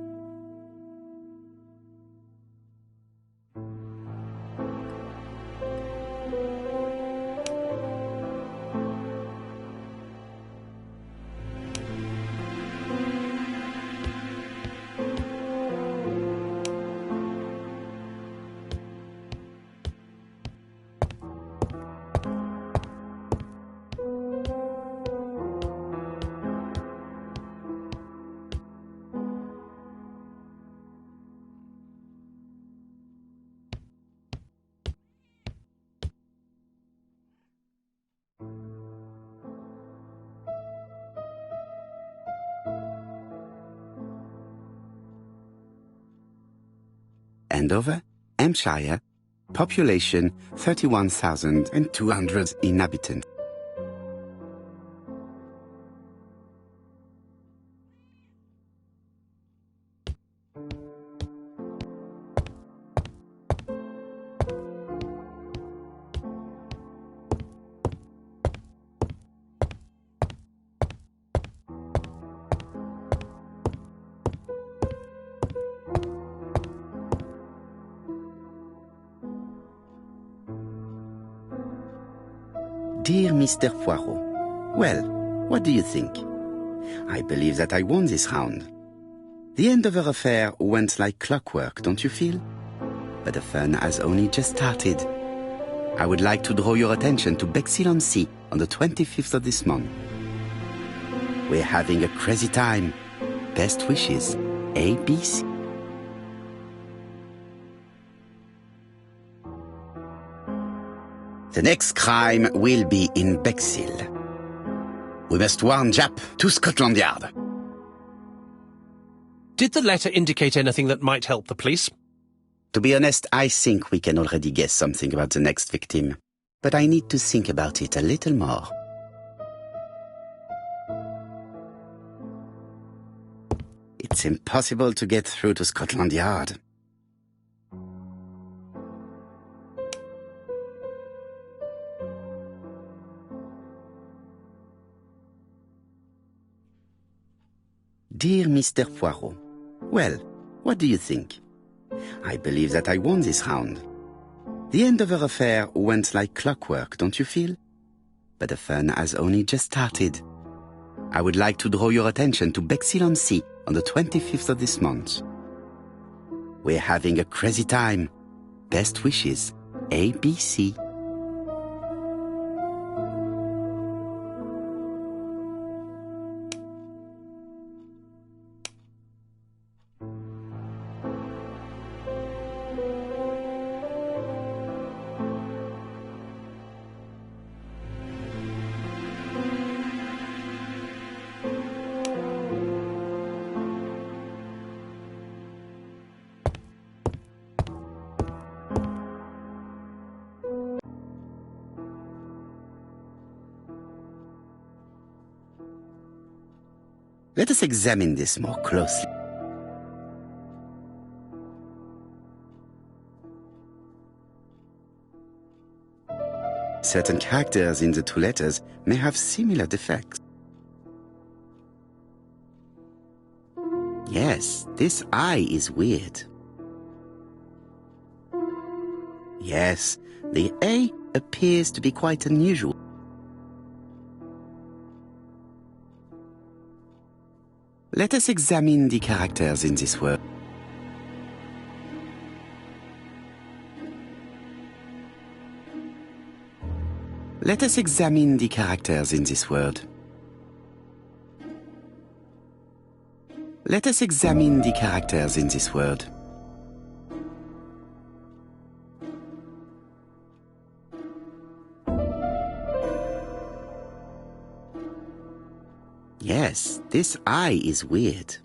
Andover, Hampshire, population 31,200 inhabitants. Dear Mr. Poirot, well, what do you think? I believe that I won this round. The Andover affair went like clockwork, don't you feel? But the fun has only just started. I would like to draw your attention to Bexhill-on-Sea on the 25th of this month. We're having a crazy time. Best wishes, ABC. The next crime will be in Bexhill. We must warn Jap to Scotland Yard. Did the letter indicate anything that might help the police? To be honest, I think we can already guess something about the next victim. But I need to think about it a little more. It's impossible to get through to Scotland Yard. Dear Mr. Poirot, well, what do you think? I believe that I won this round. The Andover affair went like clockwork, don't you feel? But the fun has only just started. I would like to draw your attention to Bexhill-on-Sea on the 25th of this month. We're having a crazy time. Best wishes, ABC. Let us examine this more closely. Certain characters in the two letters may have similar defects. Yes, this I is weird. Yes, the A appears to be quite unusual. Let us examine the characters in this word. Let us examine the characters in this word. Let us examine the characters in this word. Yes, this I is weird.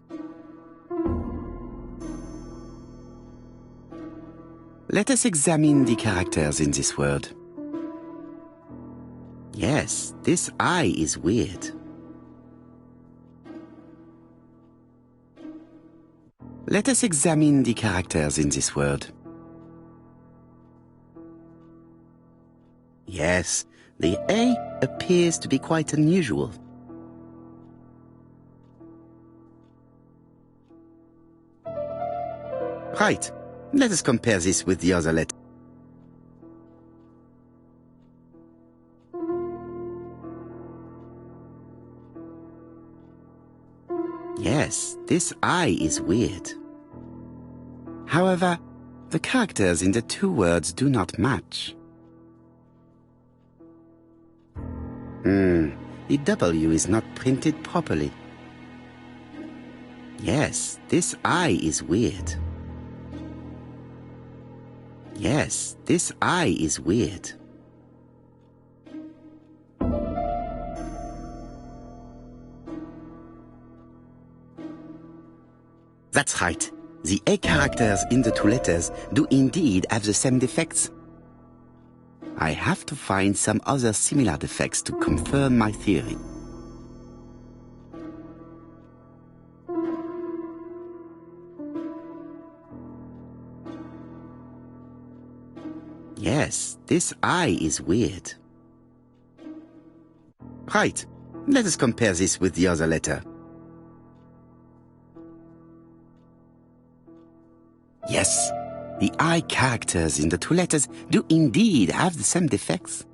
Let us examine the characters in this word. Yes, this I is weird. Let us examine the characters in this word. Yes, the A appears to be quite unusual. Right. Let us compare this with the other letter. Yes, this I is weird. However, the characters in the two words do not match. The W is not printed properly. Yes, this I is weird. Yes, this I is weird. That's right. The A characters in the two letters do indeed have the same defects. I have to find some other similar defects to confirm my theory. Yes, this I is weird. Right, let us compare this with the other letter. Yes, the I characters in the two letters do indeed have the same defects.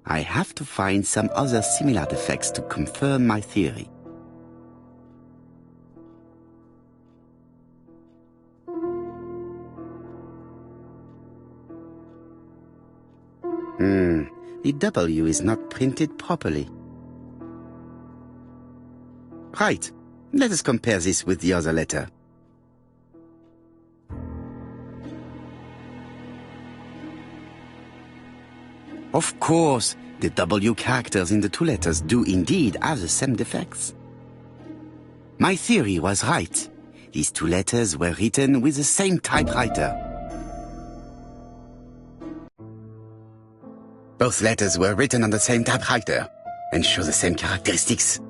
I have to find some other similar defects to confirm my theory. The W is not printed properly. Right, let us compare this with the other letter. Of course, the W characters in the two letters do indeed have the same defects. My theory was right. These two letters were written with the same typewriter. Both letters were written on the same typewriter and show the same characteristics.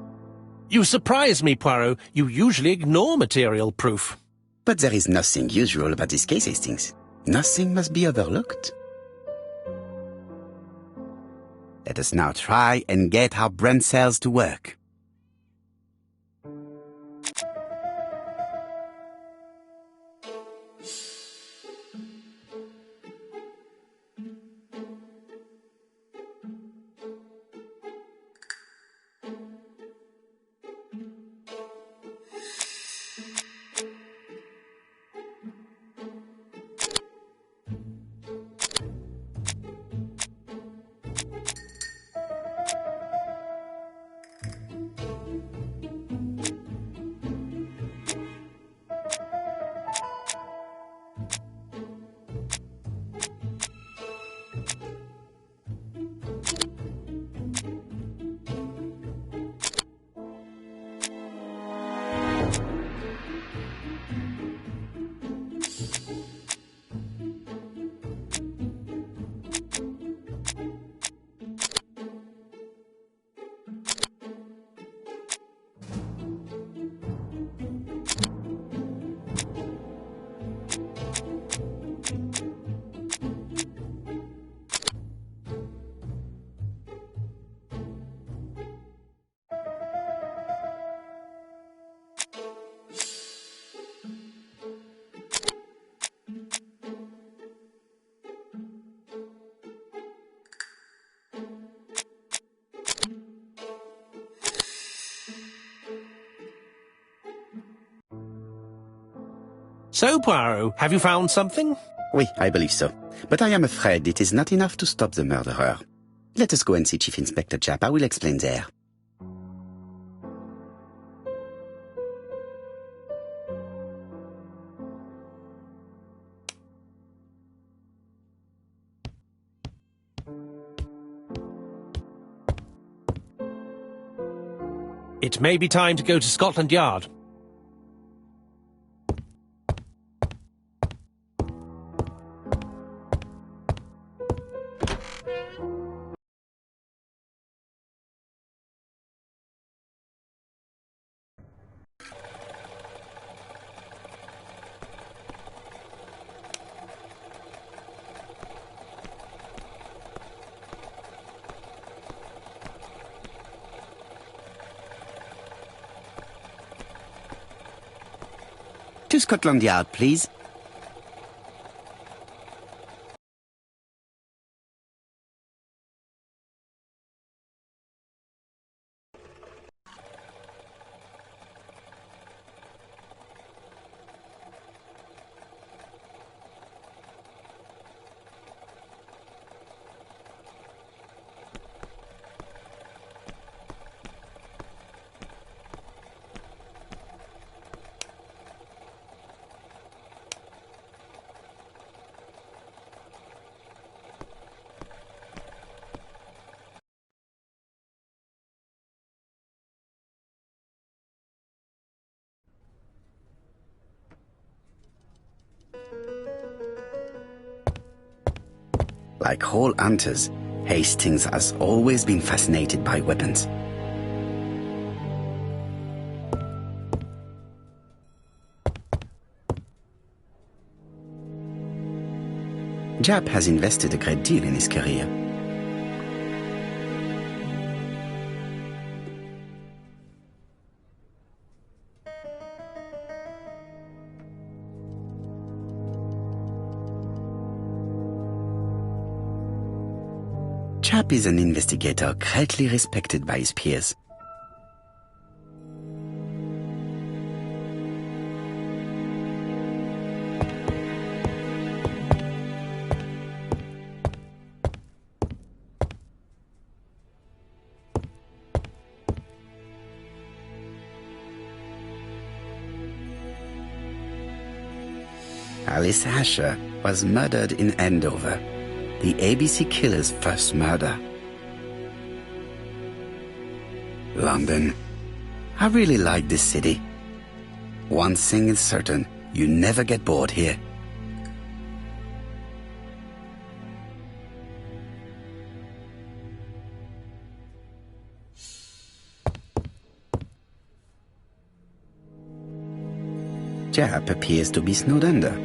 You surprise me, Poirot. You usually ignore material proof. But there is nothing usual about this case, Hastings. Nothing must be overlooked. Let us now try and get our brain cells to work. So, Poirot, have you found something? Oui, I believe so. But I am afraid it is not enough to stop the murderer. Let us go and see Chief Inspector Japp. I will explain there. It may be time to go to Scotland Yard. To Scotland Yard, please. Like all hunters, Hastings has always been fascinated by weapons. Japp has invested a great deal in his career. Japp is an investigator greatly respected by his peers. Alice Asher was murdered in Andover, the ABC killer's first murder. London. I really like this city. One thing is certain, you never get bored here. Japp appears to be snowed under.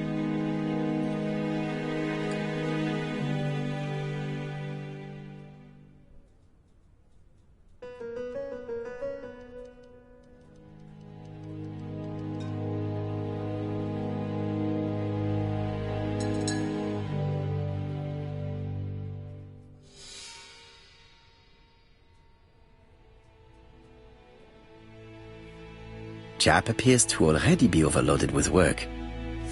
Japp appears to already be overloaded with work.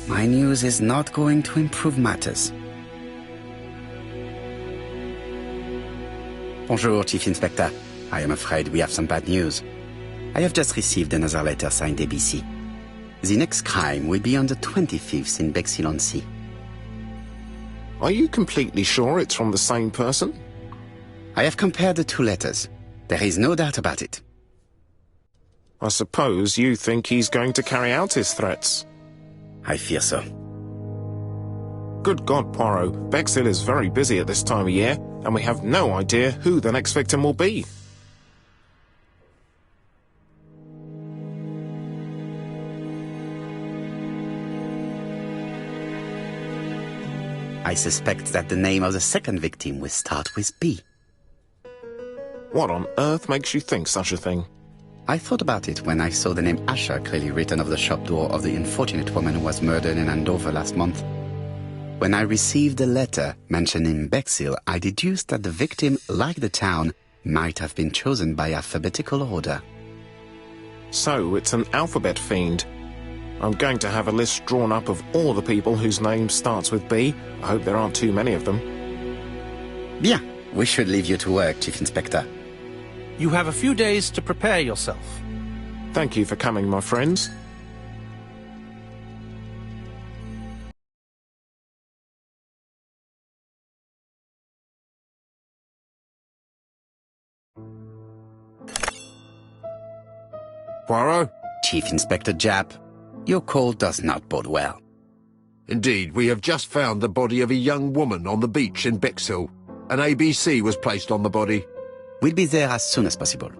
My news is not going to improve matters. Bonjour, Chief Inspector. I am afraid we have some bad news. I have just received another letter signed ABC. The next crime will be on the 25th in Bexhill-on-Sea. Are you completely sure it's from the same person? I have compared the two letters. There is no doubt about it. I suppose you think he's going to carry out his threats. I fear so. Good God, Poirot. Bexhill is very busy at this time of year, and we have no idea who the next victim will be. I suspect that the name of the second victim will start with B. What on earth makes you think such a thing? I thought about it when I saw the name Asher clearly written over the shop door of the unfortunate woman who was murdered in Andover last month. When I received a letter mentioning Bexhill, I deduced that the victim, like the town, might have been chosen by alphabetical order. So it's an alphabet fiend. I'm going to have a list drawn up of all the people whose name starts with B. I hope there aren't too many of them. Bien, we should leave you to work, Chief Inspector. You have a few days to prepare yourself. Thank you for coming, my friends. Poirot? Chief Inspector Japp, your call does not bode well. Indeed, we have just found the body of a young woman on the beach in Bexhill. An ABC was placed on the body. We'll be there as soon as possible.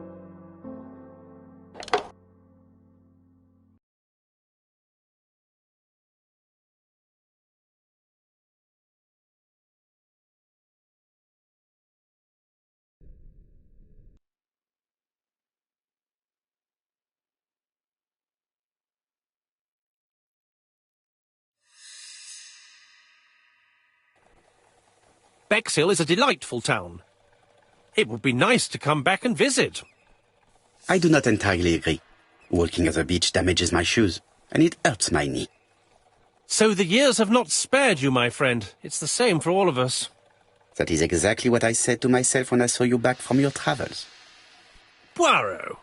Bexhill is a delightful town. It would be nice to come back and visit. I do not entirely agree. Walking at the beach damages my shoes, and it hurts my knee. So the years have not spared you, my friend. It's the same for all of us. That is exactly what I said to myself when I saw you back from your travels. Poirot!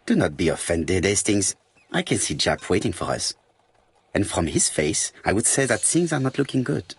Do not be offended, Hastings. I can see Japp waiting for us. And from his face, I would say that things are not looking good.